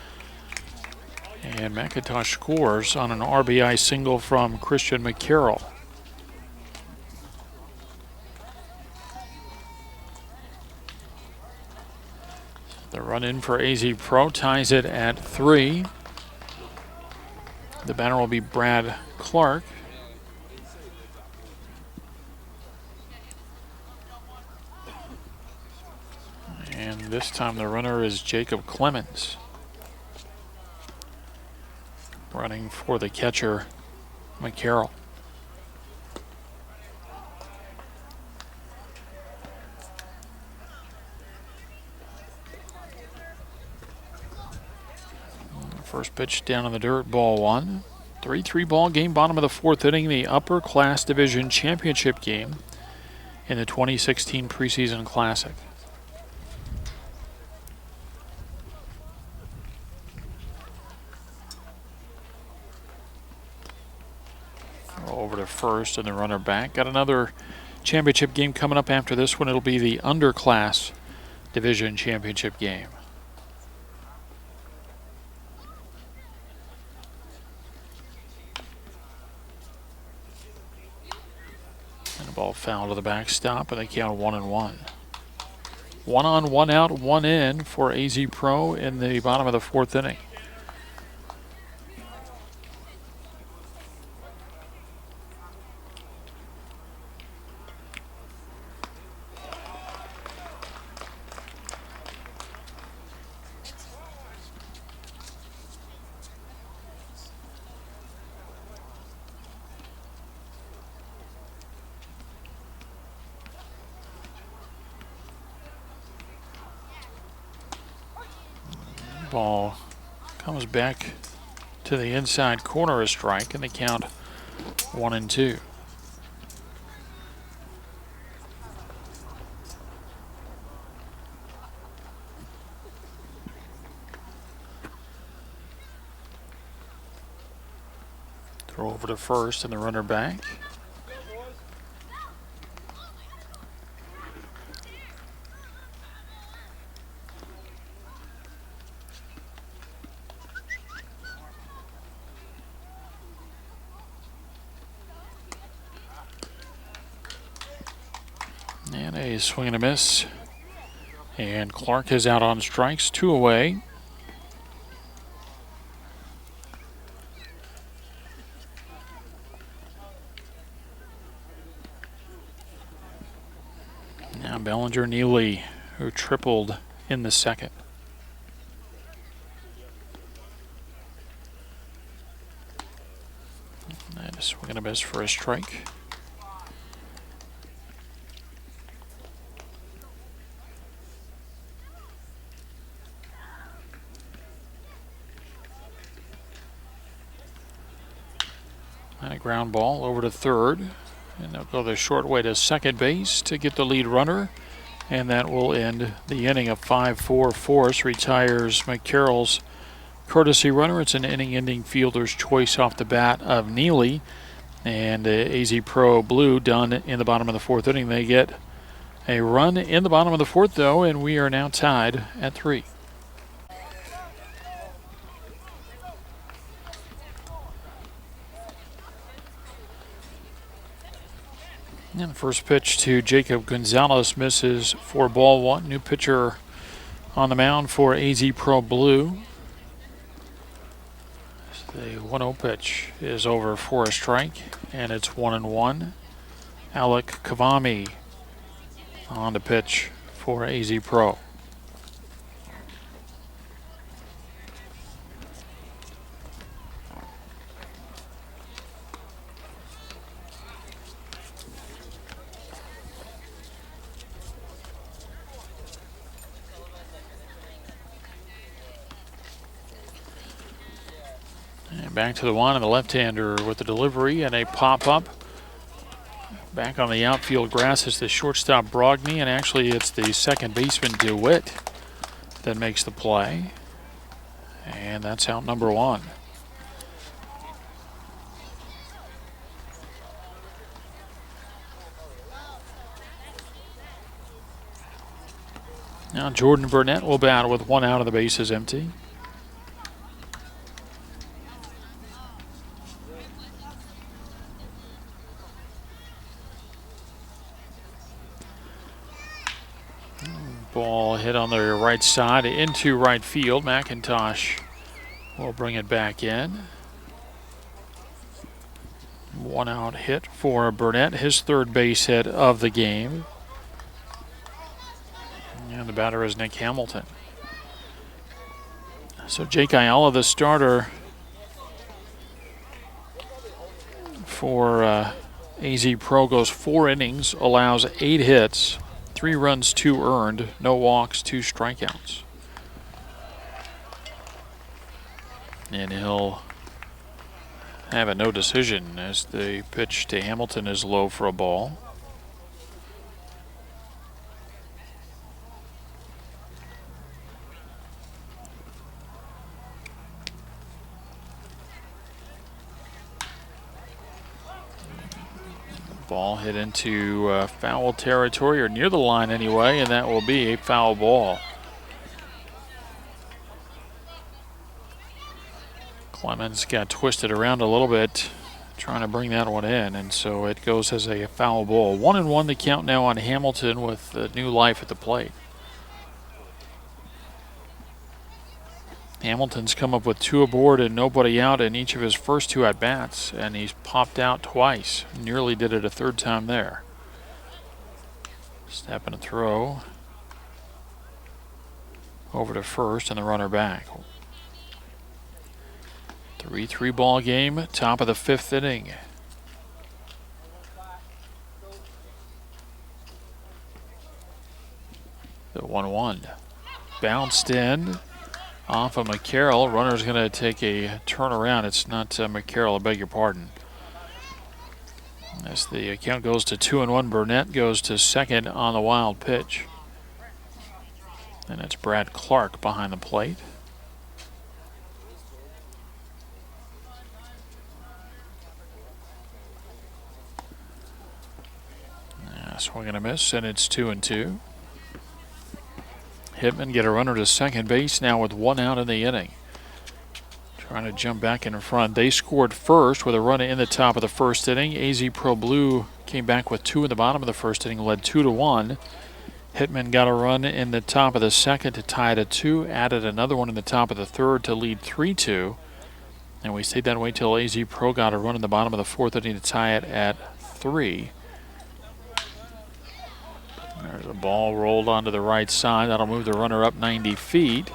And McIntosh scores on an RBI single from Christian McCarroll. The run in for AZ Pro ties it at 3. The batter will be Brad Clark. And this time the runner is Jacob Clemens, running for the catcher, McCarroll. First pitch down in the dirt, ball one. 3-3 ball game, bottom of the fourth inning, the Upperclass Division Championship game in the 2016 Preseason Classic. Over to first and the runner back. Got another championship game coming up after this one. It'll be the Underclass Division Championship game. And the ball foul to the backstop, and they count 1-1. 1 on, 1 out, 1 in for AZ Pro in the bottom of the fourth inning. Ball comes back to the inside corner, a strike, and they count 1-2. Throw over to first and the runner back. A swing and a miss. And Clark is out on strikes, 2 away. Now Bellinger Neely, who tripled in the second. And a swing and a miss for a strike. And a ground ball over to third. And they'll go the short way to second base to get the lead runner. And that will end the inning. Of 5-4. Forrest retires McCarroll's courtesy runner. It's an inning-ending fielder's choice off the bat of Neely. And AZ Pro Blue done in the bottom of the fourth inning. They get a run in the bottom of the fourth, though, and we are now tied at 3. And first pitch to Jacob Gonzalez misses for ball 1. New pitcher on the mound for AZ Pro Blue. The 1-0 pitch is over for a strike, and it's 1-1. Alec Kavami on the pitch for AZ Pro. And back to the one, and the left-hander with the delivery and a pop-up. Back on the outfield grass is the shortstop Brogny, and actually it's the second baseman DeWitt that makes the play. And that's out number 1. Now Jordan Burnett will bat with 1 out, and the base is empty. Ball hit on the right side into right field. McIntosh will bring it back in. 1 out hit for Burnett, his third base hit of the game. And the batter is Nick Hamilton. So Jake Ayala, the starter for AZ Pro, goes 4 innings, allows 8 hits. 3 runs, 2 earned, no walks, 2 strikeouts. And he'll have a no decision as the pitch to Hamilton is low for a ball. Ball hit into foul territory, or near the line anyway, and that will be a foul ball. Clemens got twisted around a little bit trying to bring that one in, and so it goes as a foul ball. 1-1 the count now on Hamilton with new life at the plate. Hamilton's come up with 2 aboard and nobody out in each of his first 2 at-bats, and he's popped out twice. Nearly did it a 3rd time there. Snap and a throw over to first, and the runner back. 3-3 ball game, top of the 5th inning. The 1-1 bounced in off of McCarroll. Runner's going to take a turnaround. It's not McCarroll, I beg your pardon. As the count goes to 2-1, Burnett goes to second on the wild pitch. And it's Brad Clark behind the plate. Swing and a miss, and it's 2-2. Hitman get a runner to second base now with 1 out in the inning. Trying to jump back in front. They scored first with a run in the top of the 1st inning. AZ Pro Blue came back with 2 in the bottom of the first inning, led 2-1. Hitman got a run in the top of the second to tie it at 2, added another one in the top of the third to lead 3-2. And we stayed that way till AZ Pro got a run in the bottom of the fourth inning to tie it at 3. There's a ball rolled onto the right side. That'll move the runner up 90 feet.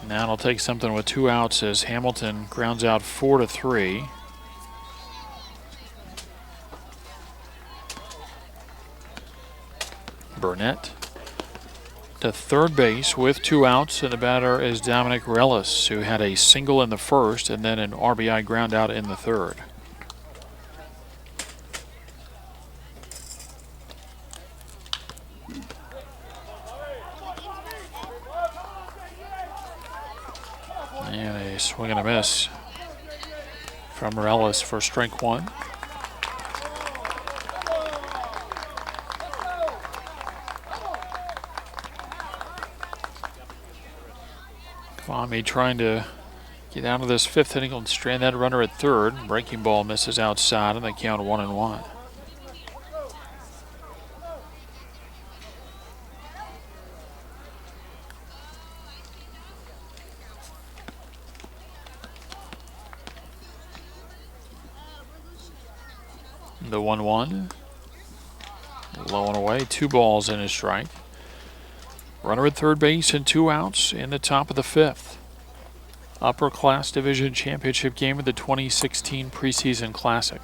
Now it'll take something with 2 outs as Hamilton grounds out 4-3. Burnett to third base with 2 outs, and the batter is Dominic Relis, who had a single in the first and then an RBI ground out in the third. And a swing and a miss from Relis for strike 1. Kwame trying to get out of this 5th inning and strand that runner at third. Breaking ball misses outside, and they count 1-1. The 1-1. Low and away, 2 balls and a strike. Runner at third base and 2 outs in the top of the 5th. Upperclass Division Championship game of the 2016 Preseason Classic.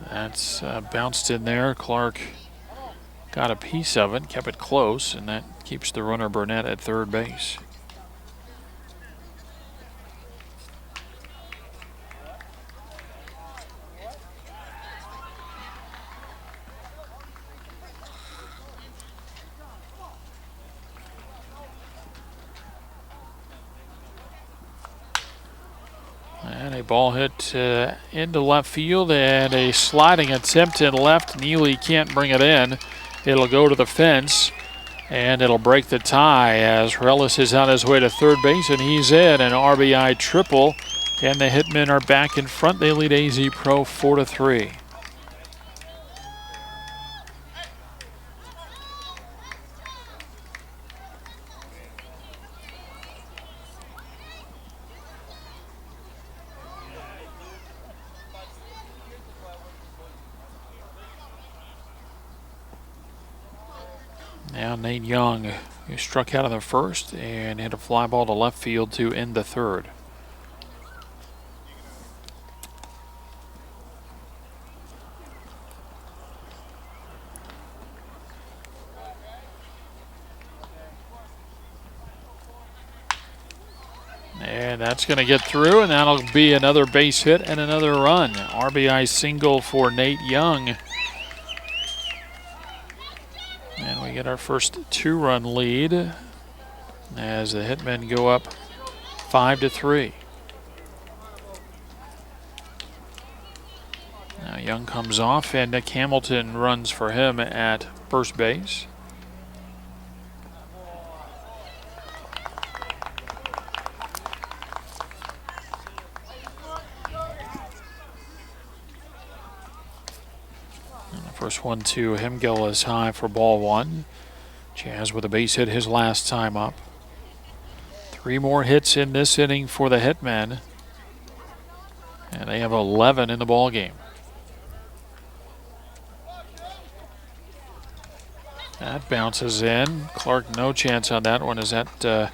That's bounced in there. Clark got a piece of it, kept it close, and that keeps the runner Burnett at third base. And a ball hit into left field, and a sliding attempt in left. Neely can't bring it in. It'll go to the fence, and it'll break the tie as Relis is on his way to third base, and he's in. An RBI triple, and the Hitmen are back in front. They lead AZ Pro 4-3. Now Nate Young, who struck out in the first and hit a fly ball to left field to end the third. And that's going to get through, and that'll be another base hit and another run. RBI single for Nate Young. And we get our first 2-run lead as the Hitmen go up 5-3. Now Young comes off, and Nick Hamilton runs for him at first base. First 1-2, Hemgill is high for ball 1. Jazz with a base hit his last time up. 3 more hits in this inning for the Hitmen, and they have 11 in the ball game. That bounces in. Clark no chance on that one as that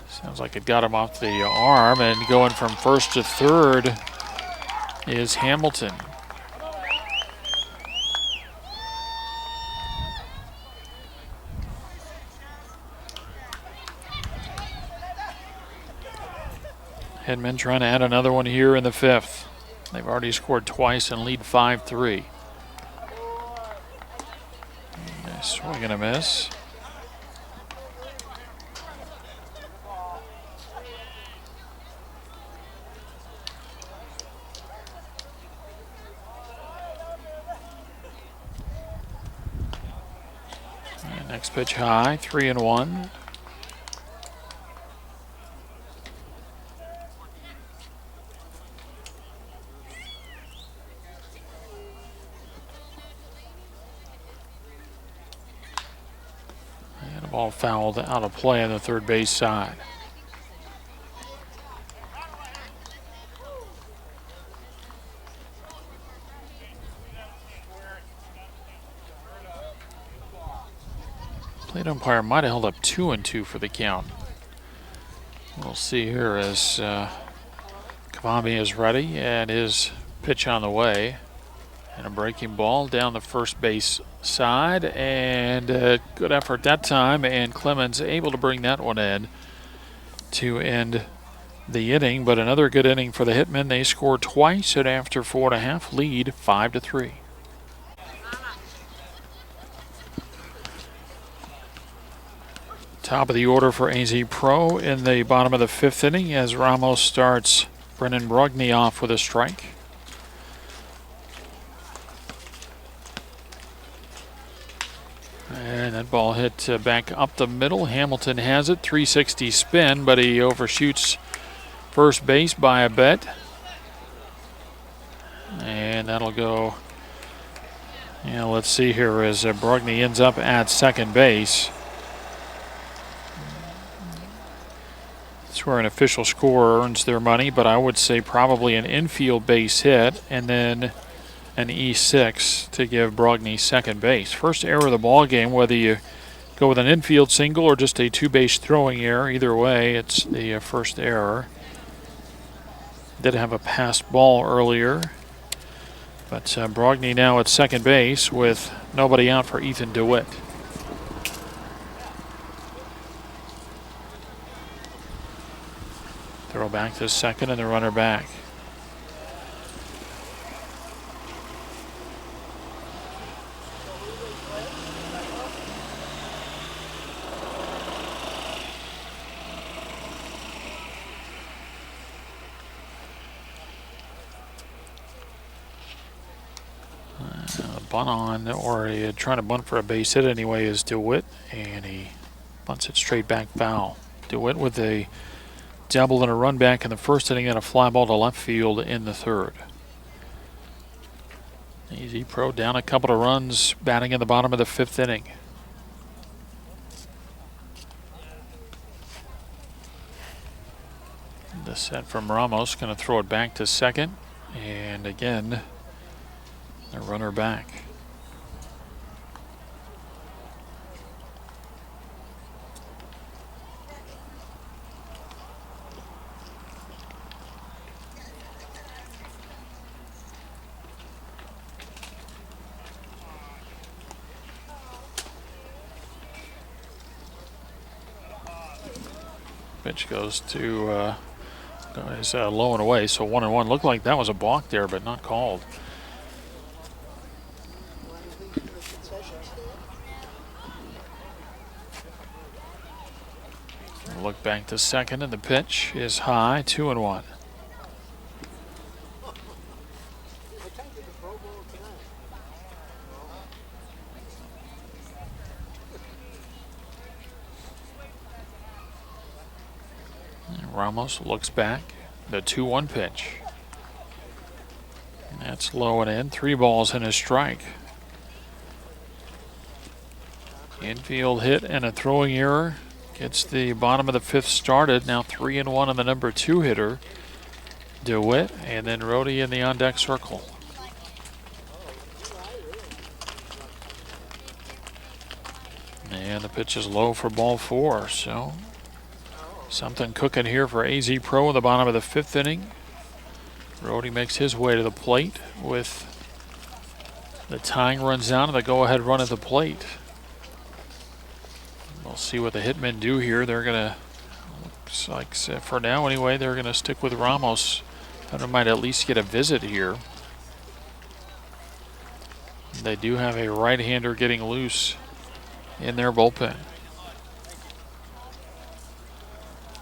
sounds like it got him off the arm, and going from first to third is Hamilton. Hitmen trying to add another one here in the 5th. They've already scored twice and lead 5-3. Swing and a miss. And next pitch high, 3-1. Ball fouled out of play on the third base side. Plate umpire might have held up 2-2 for the count. We'll see here as Kavami is ready and his pitch on the way. And a breaking ball down the first base side, and good effort that time, and Clemens able to bring that one in to end the inning. But another good inning for the Hitmen. They scored twice, and after 4.5, lead 5-3. Top of the order for AZ Pro in the bottom of the 5th inning as Ramos starts Brennan Brogny off with a strike. And that ball hit back up the middle. Hamilton has it, 360 spin, but he overshoots first base by a bit. And that'll go, let's see here as Brogny ends up at second base. That's where an official scorer earns their money, but I would say probably an infield base hit and then an E6 to give Brogny second base. First error of the ball game, whether you go with an infield single or just a two-base throwing error, either way, it's the first error. Did have a passed ball earlier, but Brogny now at second base with nobody out for Ethan DeWitt. Throw back to second and the runner back. Bunt on, or he trying to bunt for a base hit anyway, is DeWitt, and he bunts it straight back foul. DeWitt with a double and a run back in the first inning and a fly ball to left field in the third. AZ Pro down a couple of runs, batting in the bottom of the 5th inning. The set from Ramos, going to throw it back to second, and again, the runner back. Pitch goes to is low and away, so 1-1. Looked like that was a balk there, but not called. Look back to second, and the pitch is high, 2-1. Ramos looks back, the 2-1 pitch. And that's low and in, 3 balls and a strike. Infield hit and a throwing error. Gets the bottom of the 5th started. Now 3-1 on the number 2 hitter, DeWitt, and then Rhodey in the on-deck circle. And the pitch is low for ball 4, so something cooking here for AZ Pro in the bottom of the 5th inning. Rhodey makes his way to the plate with the tying runs down and the go-ahead run at the plate. We'll see what the Hitmen do here. They're going to, looks like for now anyway, they're going to stick with Ramos. They might at least get a visit here. They do have a right-hander getting loose in their bullpen.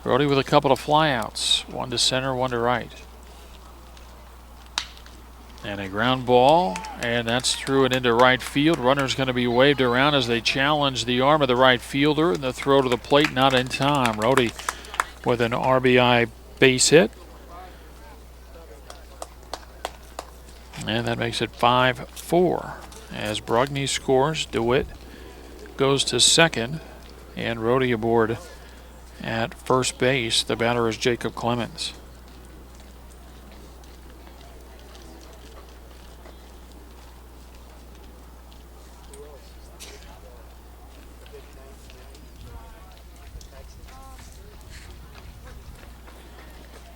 Rhodey with a couple of flyouts, one to center, one to right. And a ground ball, and that's through and into right field. Runner's going to be waved around as they challenge the arm of the right fielder, and the throw to the plate not in time. Rhodey with an RBI base hit. And that makes it 5-4. As Brogny scores, DeWitt goes to second, And Rhodey aboard at first base. The batter is Jacob Clemens.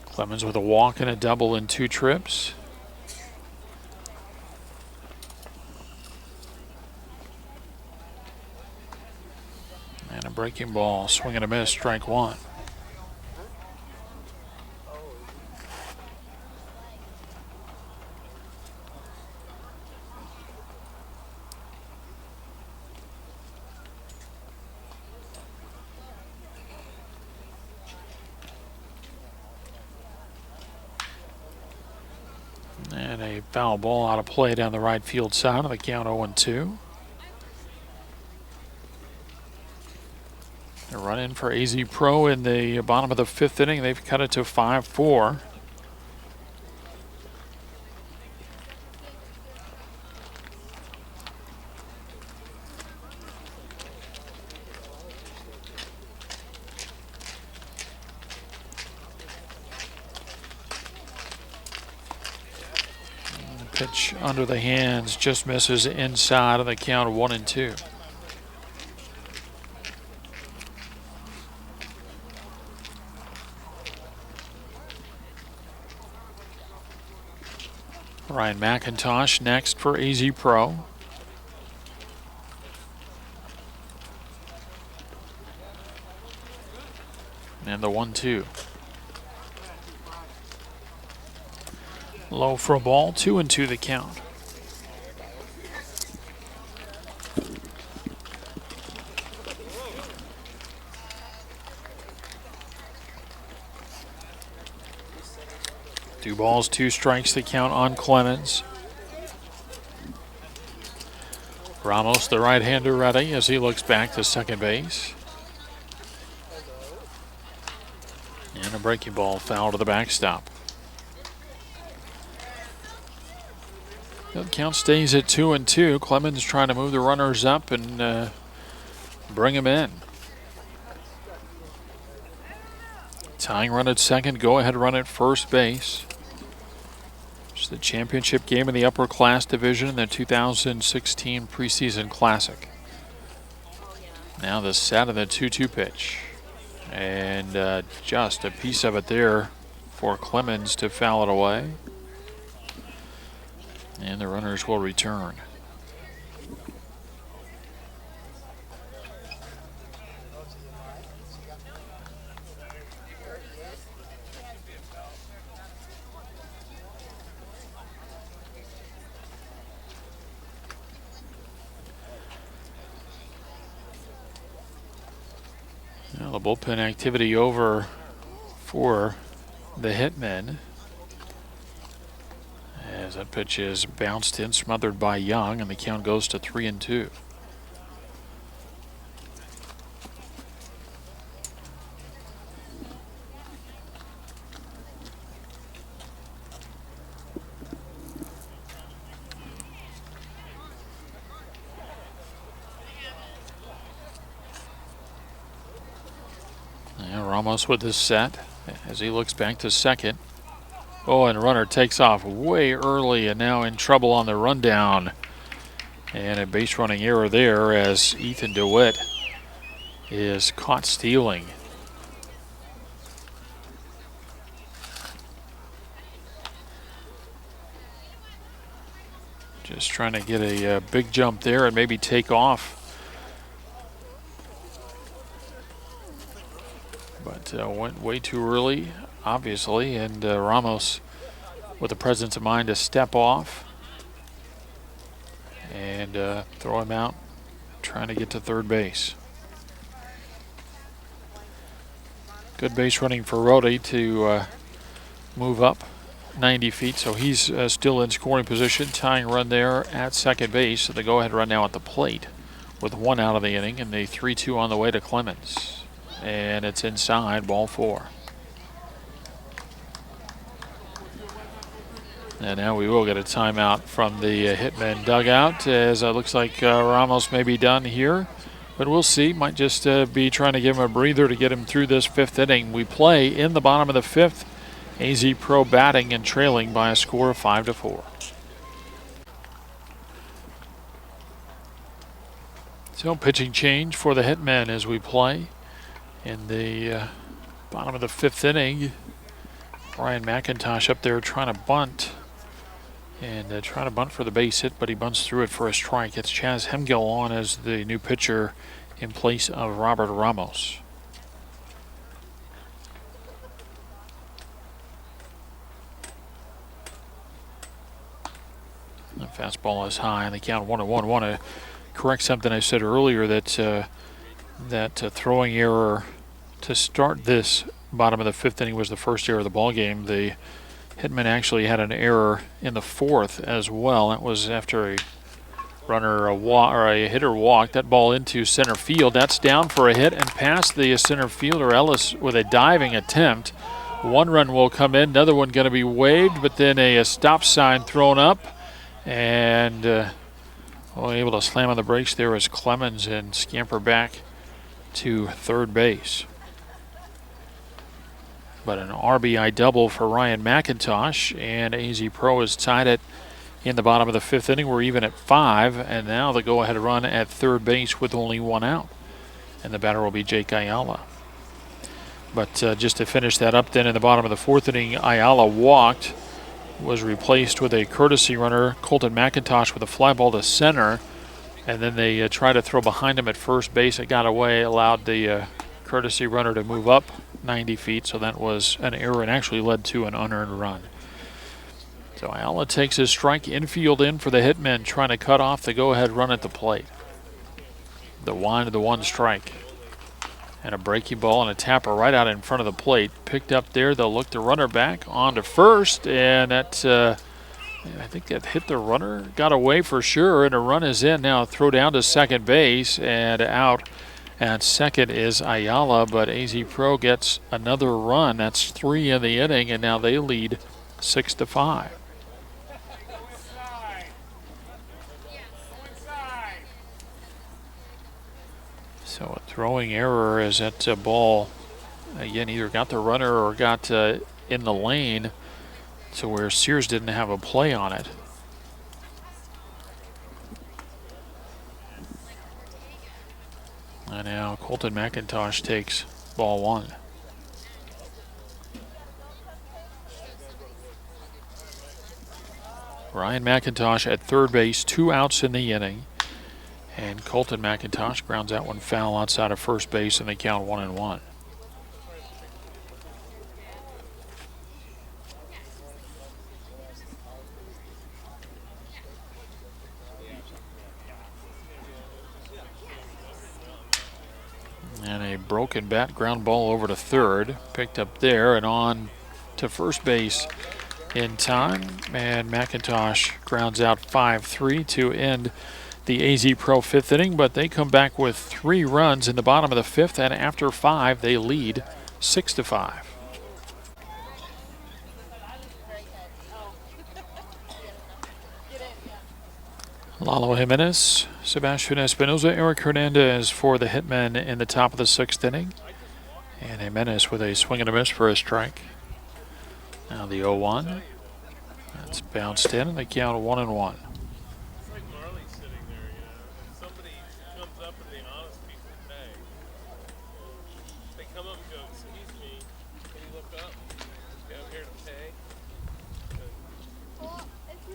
Clemens with a walk and a double in 2 trips. And a breaking ball, swing and a miss, strike 1. And a foul ball out of play down the right field side of the count 0-2. A run in for AZ Pro in the bottom of the 5th inning. They've cut it to 5-4. Pitch under the hands, just misses inside of the count of 1-2. Ryan McIntosh next for AZ Pro. And the 1-2. Low for a ball, 2-2 the count. Two balls, 2 strikes the count on Clemens. Ramos, the right-hander, ready as he looks back to second base. And a breaking ball foul to the backstop. The count stays at 2-2. Clemens trying to move the runners up and bring them in. Tying run at second, go-ahead run at first base. It's the championship game in the Upperclass Division in the 2016 Preseason Classic. Now the set of the 2-2 pitch. And just a piece of it there for Clemens to foul it away. And the runners will return. Now the bullpen activity over for the Hitmen. As that pitch is bounced in, smothered by Young, and the count goes to 3-2. Yeah, Ramos with his set as he looks back to second. Oh, and runner takes off way early and now in trouble on the rundown. And a base running error there as Ethan DeWitt is caught stealing. Just trying to get a big jump there and maybe take off. But went way too early, obviously, and Ramos with the presence of mind to step off and throw him out, trying to get to third base. Good base running for Rhodey to move up 90 feet, so he's still in scoring position. Tying run there at second base, so the go-ahead run now at the plate with 1 out of the inning, and the 3-2 on the way to Clemens. And it's inside, ball 4. And now we will get a timeout from the Hitman dugout, as it looks like Ramos may be done here But we'll see. Might just be trying to give him a breather to get him through this 5th inning. We play in the bottom of the 5th. AZ Pro batting and trailing by a score of 5-4. So pitching change for the Hitmen as we play in the bottom of the 5th inning. Ryan McIntosh up there trying to bunt. And trying to bunt for the base hit, but he bunts through it for a strike. It's Chaz Hemgill on as the new pitcher in place of Robert Ramos. The fastball is high, and the count 1-1. Want to correct something I said earlier that throwing error to start this bottom of the 5th inning was the first error of the ball game. The Hitman actually had an error in the 4th as well. That was after a hitter walked. That ball into center field. That's down for a hit and past the center fielder Ellis with a diving attempt. 1 run will come in. Another one going to be waved, but then a stop sign thrown up, and able to slam on the brakes there as Clemens and scamper back to 3rd base. But an RBI double for Ryan McIntosh, and AZ Pro has tied it in the bottom of the 5th inning. We're even at 5, and now the go-ahead run at 3rd base with only 1 out. And the batter will be Jake Ayala. But just to finish that up then in the bottom of the 4th inning, Ayala walked, was replaced with a courtesy runner, Colton McIntosh, with a fly ball to center, and then they tried to throw behind him at 1st base. It got away, allowed the courtesy runner to move up 90 feet, so that was an error and actually led to an unearned run. So Ayala takes his strike, infield in for the Hitmen, trying to cut off the go-ahead run at the plate. The 1 strike. And a breaking ball and a tapper right out in front of the plate. Picked up there, they'll look the runner back on to 1st, and that, I think that hit the runner, got away for sure, and a run is in now. Throw down to 2nd base, and out at 2nd is Ayala, but AZ Pro gets another run. That's 3 in the inning, and now they lead 6-5. So a throwing error as that ball, again, either got the runner or got in the lane to where Sears didn't have a play on it. And now Colton McIntosh takes ball 1. Ryan McIntosh at 3rd base, 2 outs in the inning. And Colton McIntosh grounds out 1 foul outside of 1st base, and they count 1-1. And a broken bat, ground ball over to 3rd, picked up there and on to 1st base in time. And McIntosh grounds out 5-3 to end the AZ Pro 5th inning, but they come back with 3 runs in the bottom of the 5th, and after 5, they lead 6-5. Lalo Jimenez, Sebastian Espinoza, Eric Hernandez for the Hitmen in the top of the 6th inning. And Jimenez with a swing and a miss for a strike. Now the 0-1. That's bounced in, and they count 1-1.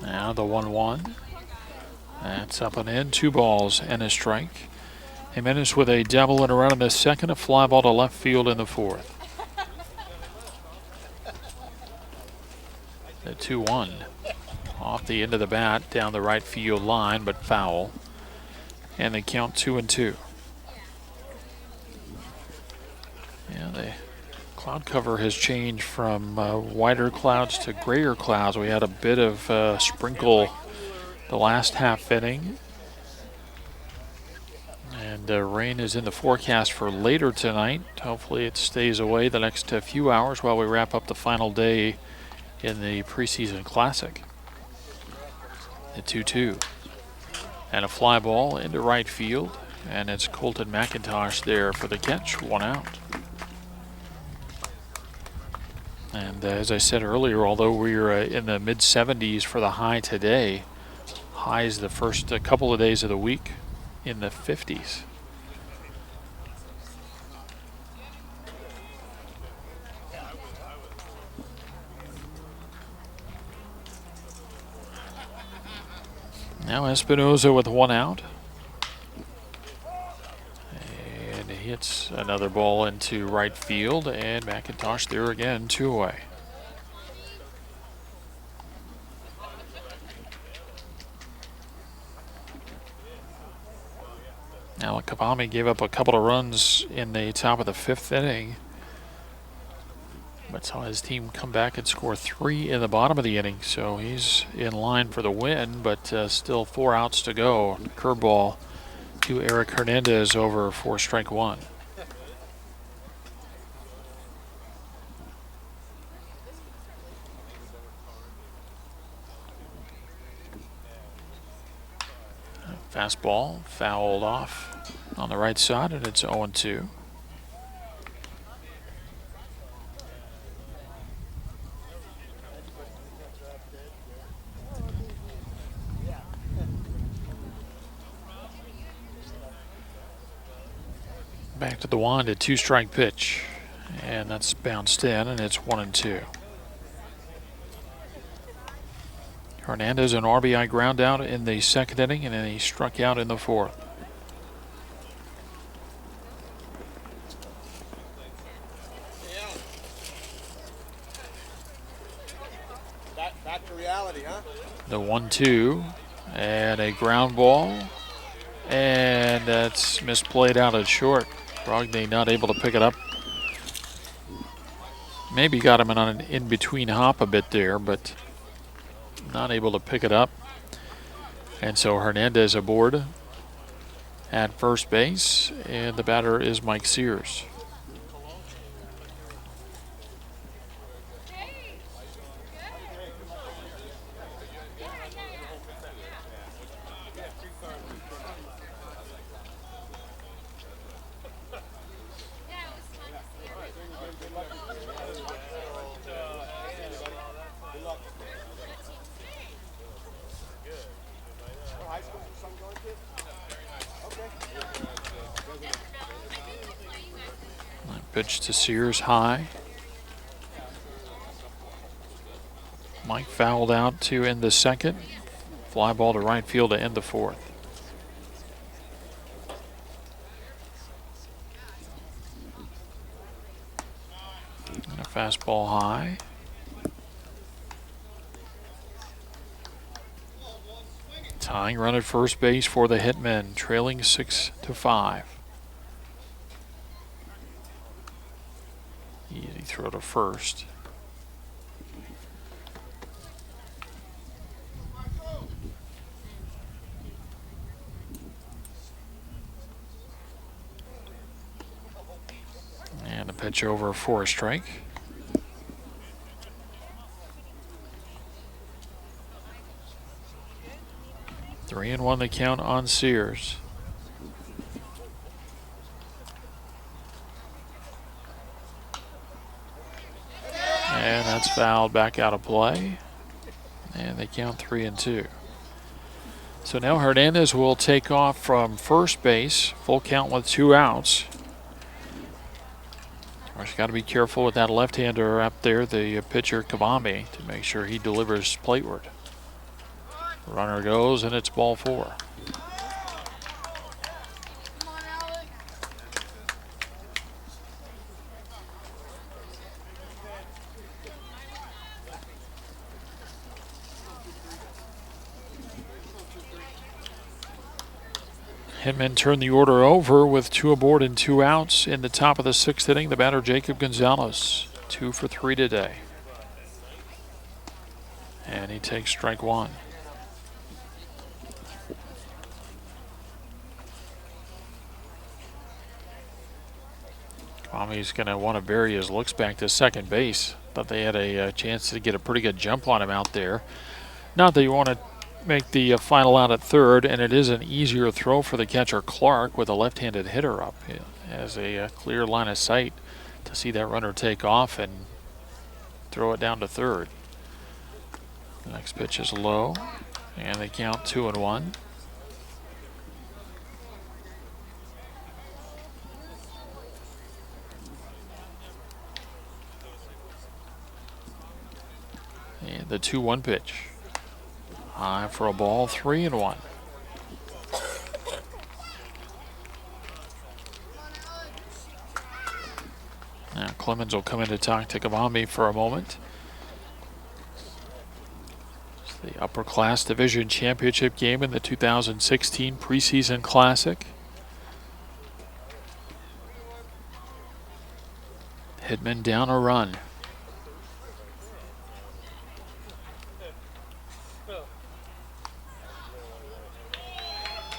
Now the 1-1. That's up and in. 2 balls and a strike. Jimenez with a double and a run in the 2nd. A fly ball to left field in the 4th. The 2-1 off the end of the bat down the right field line, but foul. And they count 2-2. Yeah, the cloud cover has changed from whiter clouds to grayer clouds. We had a bit of sprinkle the last half inning. And rain is in the forecast for later tonight. Hopefully it stays away the next few hours while we wrap up the final day in the Preseason Classic. The 2-2. And a fly ball into right field. and it's Colton McIntosh there for the catch, 1 out. And as I said earlier, although we're in the mid-70s for the high today, highs the first couple of days of the week in the 50s. Now Espinoza with 1 out. And he hits another ball into right field, and McIntosh there again, 2 away. Now Kabami gave up a couple of runs in the top of the 5th inning, but saw his team come back and score 3 in the bottom of the inning, so he's in line for the win, but still 4 outs to go. Curveball to Eric Hernandez over for strike 1. Fastball fouled off on the right side, and it's 0-2. Back to the wind, a 2-strike pitch, and that's bounced in, and it's 1-2. Hernandez an RBI ground out in the 2nd inning, and then he struck out in the 4th. Back to reality, huh? The 1-2 and a ground ball, and that's misplayed out at short. Brogny not able to pick it up. Maybe got him on an in-between hop a bit there, but not able to pick it up. And so Hernandez aboard at first base, and the batter is Mike Sears. Pitch to Sears high. Mike fouled out to end the 2nd. Fly ball to right field to end the 4th. And a fastball high. Tying run at first base for the Hitmen, trailing 6-5. Easy throw to first. And a pitch over for a strike. Three and one the count on Sears. And that's fouled back out of play. And they count 3-2. So now Hernandez will take off from first base. Full count with 2 outs. Of course, got to be careful with that left-hander up there, the pitcher Kabami, to make sure he delivers plateward. Runner goes, and it's ball 4. Hitman turned the order over with 2 aboard and 2 outs in the top of the 6th inning. The batter, Jacob Gonzalez, 2 for 3 today. And he takes strike 1. Kwami's going to want to bury his looks back to second base. Thought they had a chance to get a pretty good jump on him out there. Not that you want to make the final out at third, and it is an easier throw for the catcher Clark with a left-handed hitter up. He has a clear line of sight to see that runner take off and throw it down to third. The next pitch is low, and they count 2-1. And the 2-1 pitch. High for a ball, 3-1. Now Clemens will come in to talk to Kavambi for a moment. It's the Upperclass Division Championship game in the 2016 Preseason Classic. Hitman down a run.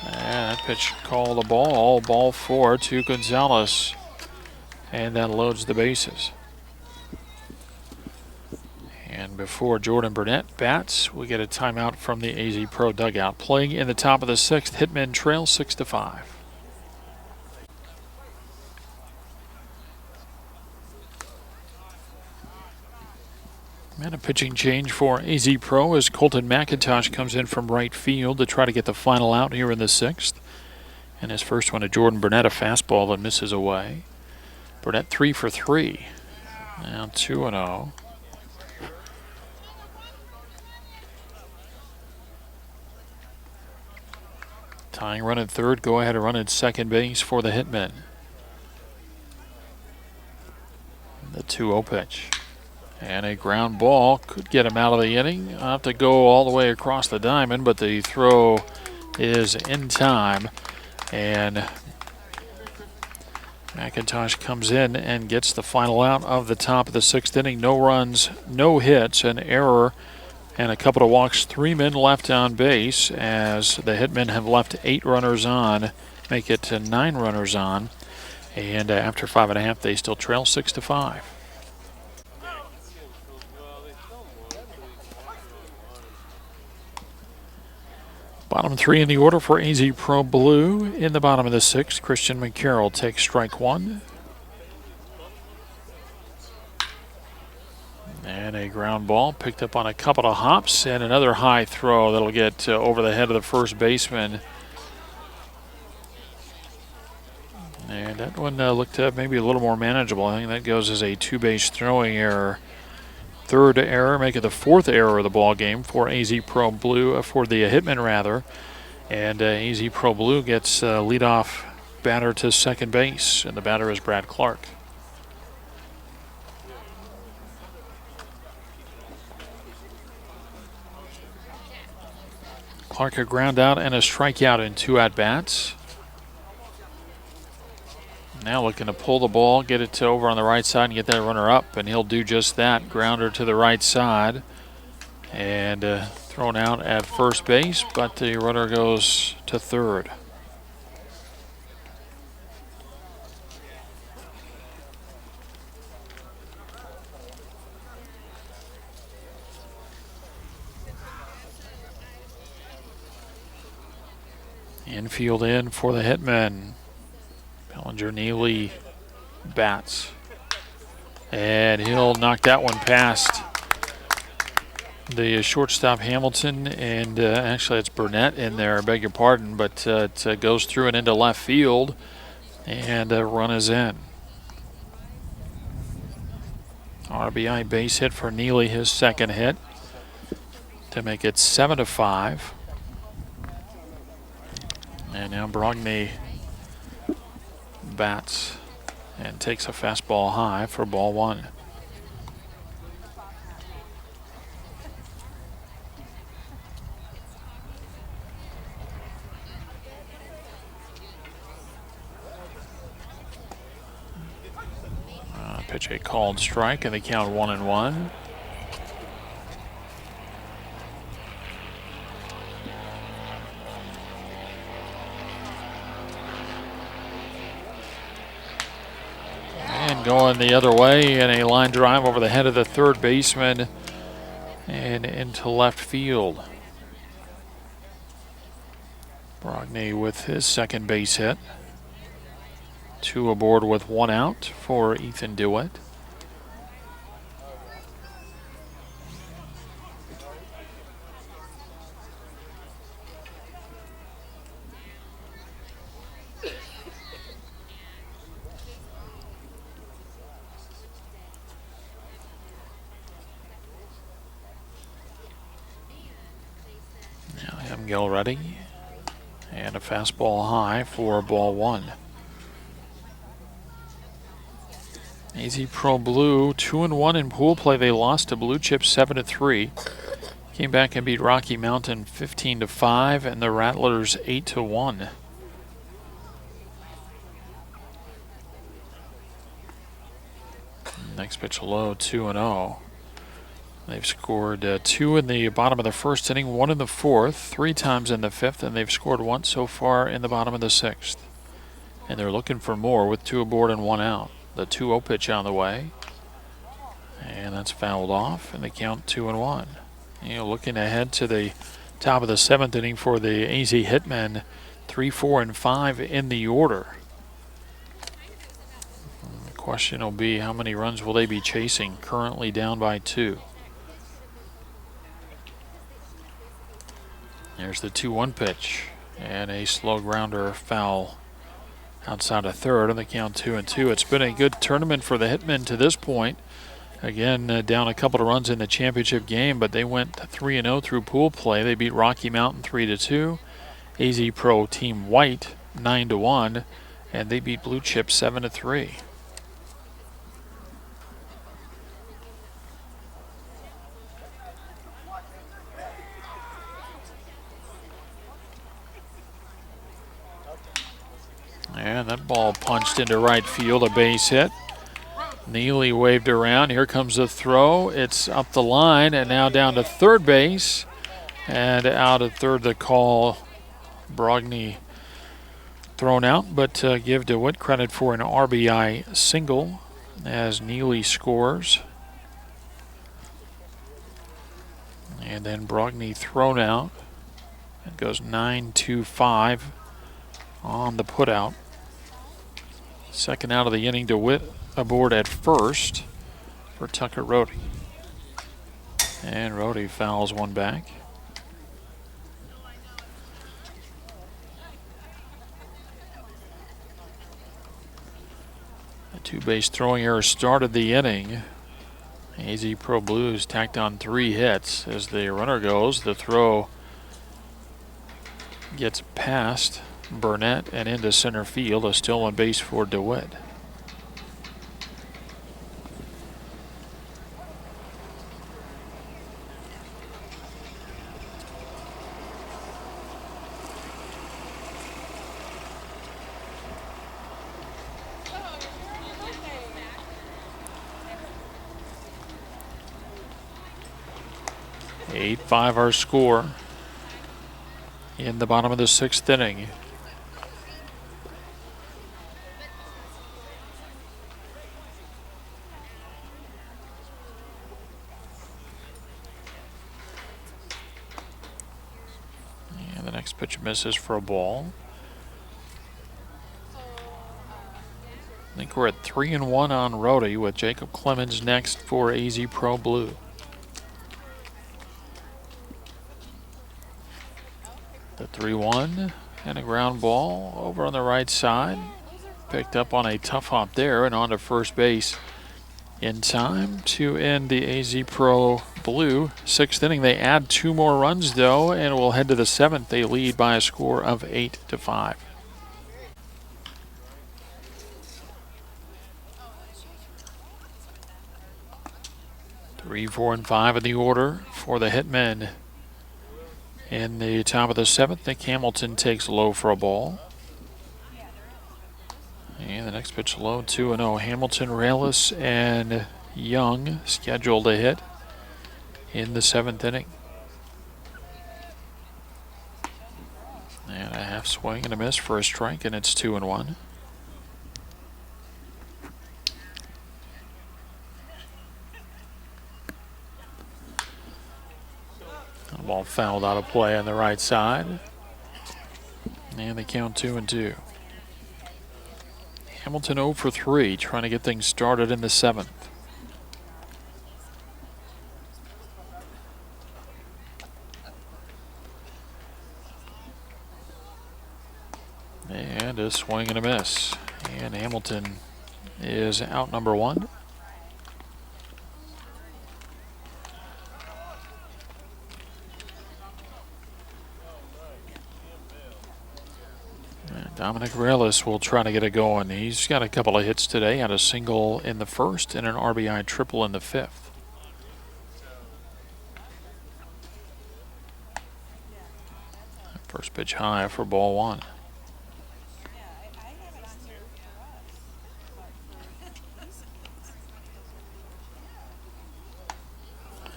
And that pitch called a ball 4 to Gonzalez. And that loads the bases. And before Jordan Burnett bats, we get a timeout from the AZ Pro dugout. Playing in the top of the 6th, Hitman trail 6-5. And a pitching change for AZ Pro as Colton McIntosh comes in from right field to try to get the final out here in the 6th. And his first one to Jordan Burnett, a fastball that misses away. Burnett 3 for 3. Now 2-0. Tying run at third, go ahead and run at second base for the Hitmen. The 2-0 pitch. And a ground ball could get him out of the inning. I'll have to go all the way across the diamond, but the throw is in time. And McIntosh comes in and gets the final out of the top of the 6th inning. No runs, no hits, an error, and a couple of walks. 3 men left on base as the Hitmen have left 8 runners on, make it 9 runners on. And after 5.5, they still trail 6-5. Bottom 3 in the order for AZ Pro Blue. In the bottom of the 6th, Christian McCarroll takes strike 1. And a ground ball picked up on a couple of hops, and another high throw that'll get over the head of the first baseman. And that one looked maybe a little more manageable. I think that goes as a 2-base throwing error. Third error, make it the 4th error of the ball game for AZ Pro Blue, for the Hitman rather. And AZ Pro Blue gets leadoff batter to second base, and the batter is Brad Clark. Clark a ground out and a strikeout in 2 at-bats. Now looking to pull the ball, get it over on the right side and get that runner up, and he'll do just that. Grounder to the right side and thrown out at first base, but the runner goes to third. Infield in for the Hitmen. Bellinger Neely bats. And he'll knock that one past the shortstop Hamilton, and actually it's Burnett in there, I beg your pardon, but it goes through and into left field, and a run is in. RBI base hit for Neely, his second hit, to make it 7-5. And now Brogny bats and takes a fastball high for ball 1. Pitch a called strike, and they count 1-1. And going the other way in a line drive over the head of the third baseman and into left field. Brogny with his second base hit. 2 aboard with 1 out for Ethan DeWitt. Now Hemgill ready. And a fastball high for ball 1. AZ Pro Blue 2-1 in pool play. They lost to Blue Chip 7-3. Came back and beat Rocky Mountain 15-5 and the Rattlers 8-1. Next pitch low, 2-0. They've scored 2 in the bottom of the first inning, 1 in the fourth, 3 times in the fifth, and they've scored once so far in the bottom of the sixth. And they're looking for more with 2 aboard and 1 out. The 2-0 pitch on the way. And that's fouled off, and they count 2-1. Looking ahead to the top of the 7th inning for the AZ Hitmen, 3, 4, and 5 in the order. The question will be, how many runs will they be chasing? Currently down by 2. There's the 2-1 pitch, and a slow grounder foul outside of third, and they count 2-2. It's been a good tournament for the Hitmen to this point. Again, down a couple of runs in the championship game, but they went 3-0 through pool play. They beat Rocky Mountain 3-2, AZ Pro Team White 9-1, and they beat Blue Chip 7-3. And that ball punched into right field, a base hit. Neely waved around. Here comes the throw. It's up the line and now down to third base. And out at third, the call. Brogny thrown out, but give DeWitt credit for an RBI single as Neely scores. And then Brogny thrown out. It goes 9-5 on the putout. Second out of the inning, DeWitt aboard at first for Tucker Rohde. And Rohde fouls one back. A 2-base throwing error started the inning. AZ Pro Blues tacked on 3 hits. As the runner goes, the throw gets past Burnett and into center field. A stolen base for DeWitt. Eight-5 our score in the bottom of the 6th inning. And the next pitch misses for a ball. I think we're at 3-1 on Rohde with Jacob Clemens next for AZ Pro Blue. The 3-1 and a ground ball over on the right side. Picked up on a tough hop there and on to first base in time to end the AZ Pro Blue 6th inning. They add 2 more runs though and will head to the 7th. They lead by a score of 8-5. 3, 4, and 5 in the order for the Hitmen. In the top of the 7th, Nick Hamilton takes low for a ball. And the next pitch low, 2-0. Hamilton, Reyes, and Young scheduled to hit in the 7th inning. And a half swing and a miss for a strike, and it's 2-1. Ball fouled out of play on the right side. And they count 2-2. Hamilton 0 for 3, trying to get things started in the 7th. And a swing and a miss. And Hamilton is out number 1. And Dominic Relis will try to get it going. He's got a couple of hits today, had a single in the 1st and an RBI triple in the 5th. First pitch high for ball 1.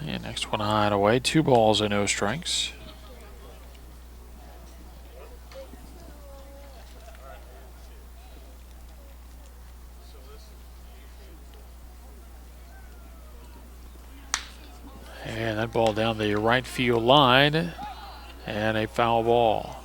And next one high and away. 2 balls and no strikes. And that ball down the right field line. And a foul ball.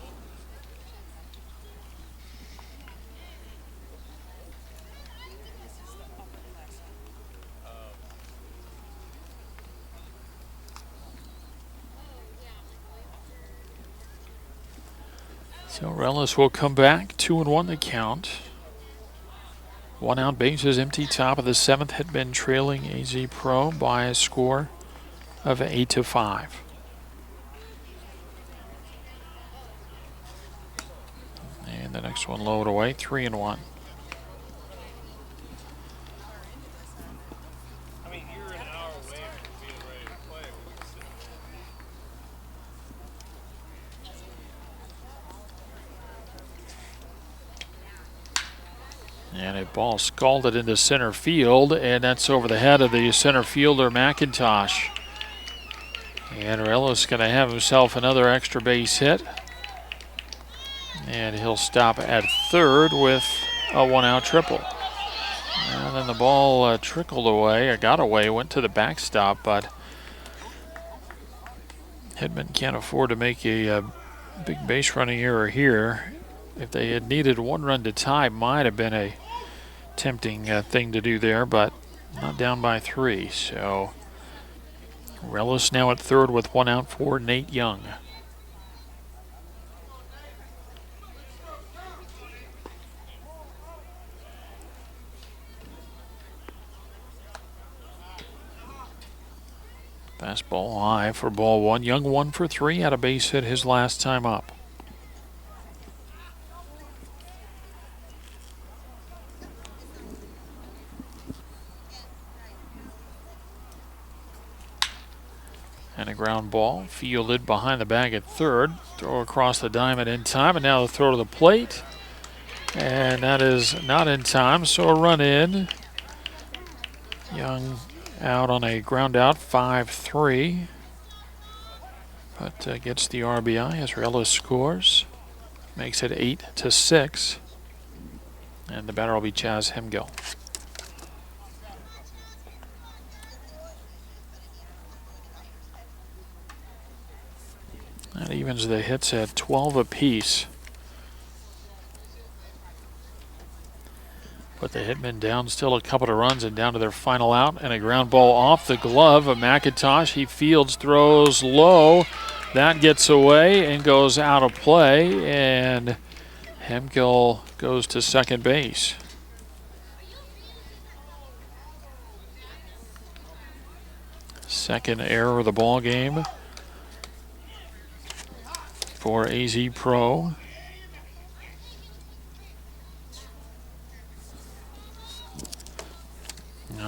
So Relis will come back, 2-1 the count. 1 out, bases empty, top of the 7th. Hitman trailing AZ Pro by a score of 8-5. And the next one low and away, 3-1. And a ball scalded into center field, and that's over the head of the center fielder, McIntosh. And Relis going to have himself another extra base hit. And he'll stop at 3rd with a 1-out triple. And then the ball trickled away, or got away, went to the backstop, but Hitman can't afford to make a big base running error here. If they had needed 1 run to tie, might have been a tempting thing to do there, but not down by 3. So Relis now at 3rd with 1 out for Nate Young. Fastball high for ball 1. Young 1 for 3, had a base hit his last time up. And a ground ball fielded behind the bag at 3rd. Throw across the diamond in time, and now the throw to the plate. And that is not in time, so a run in. Young out on a ground out, 5-3. But gets the RBI as Relis scores. Makes it 8-6. And the batter will be Chaz Hemgill. That evens the hits at 12 apiece. But the Hitmen down still a couple of runs and down to their final out. And a ground ball off the glove of McIntosh. He fields, throws low. That gets away and goes out of play. And Hemgill goes to second base. Second error of the ball game for AZ Pro.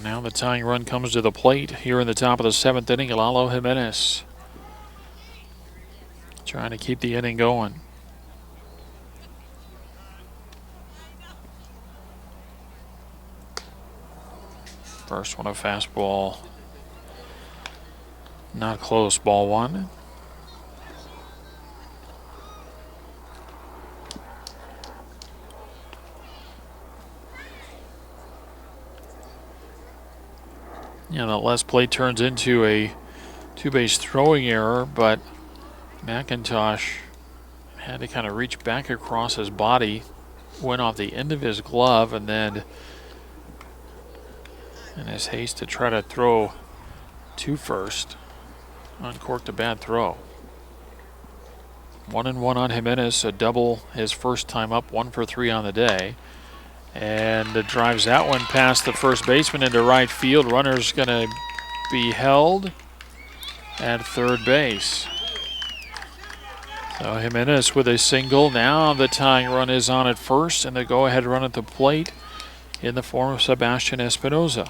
Now the tying run comes to the plate here in the top of the 7th inning. Lalo Jimenez trying to keep the inning going. First one a fastball. Not close, ball 1. Yeah, that last play turns into a 2-base throwing error, but McIntosh Had to kind of reach back across his body, went off the end of his glove, and then in his haste to try to throw to first, uncorked a bad throw. 1-1 on Jimenez, a double his first time up, 1 for 3 on the day. And drives that one past the first baseman into right field. Runner's going to be held at third base. So Jimenez with a single. Now the tying run is on at first, and the go-ahead run at the plate in the form of Sebastian Espinoza.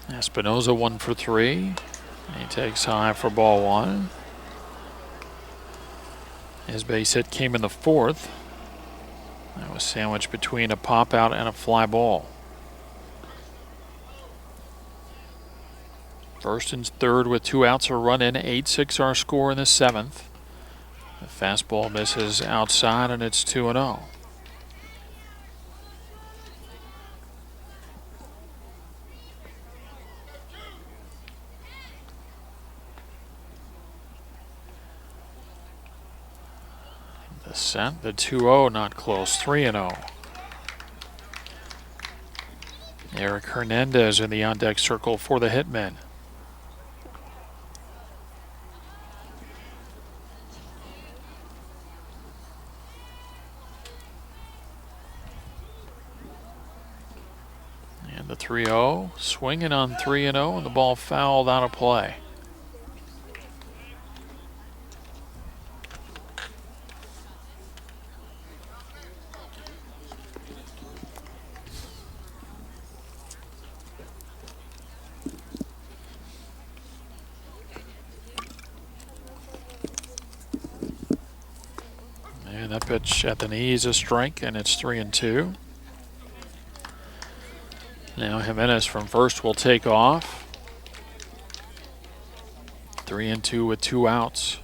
Espinoza 1 for 3. He takes high for ball 1. His base hit came in the 4th. That was sandwiched between a pop out and a fly ball. First and third with 2 outs, a run in, 8-6 our score in the 7th. The fastball misses outside, and it's 2-0. The set, the 2-0, not close, 3-0. Eric Hernandez in the on-deck circle for the Hitmen. And the 3-0, swinging on 3-0, and the ball fouled out of play. And that pitch at the knee is a strike, and it's 3-2. Now Jimenez from first will take off. 3-2 with 2 outs.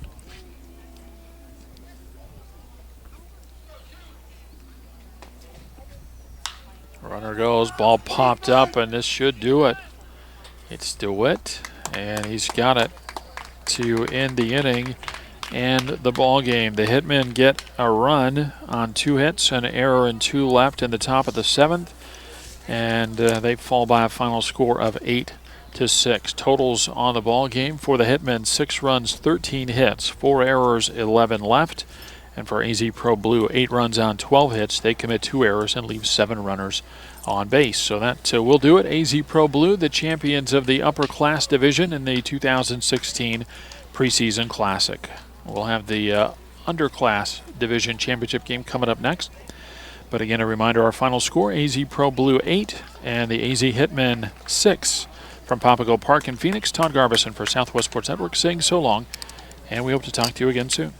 Runner goes, ball popped up, and this should do it. It's DeWitt, and he's got it to end the inning and the ball game. The Hitmen get a run on 2 hits, an error, and 2 left in the top of the 7th, and they fall by a final score of 8-6. Totals on the ball game for the Hitmen: 6 runs, 13 hits, 4 errors, 11 left. And for AZ Pro Blue, 8 runs on 12 hits. They commit 2 errors and leave 7 runners on base. So that will do it. AZ Pro Blue, the champions of the Upperclass Division in the 2016 Preseason Classic. We'll have the Underclass Division Championship game coming up next. But again, a reminder, our final score: AZ Pro Blue 8 and the AZ Hitmen 6. From Papago Park in Phoenix, Todd Garbison for Southwest Sports Network saying so long, and we hope to talk to you again soon.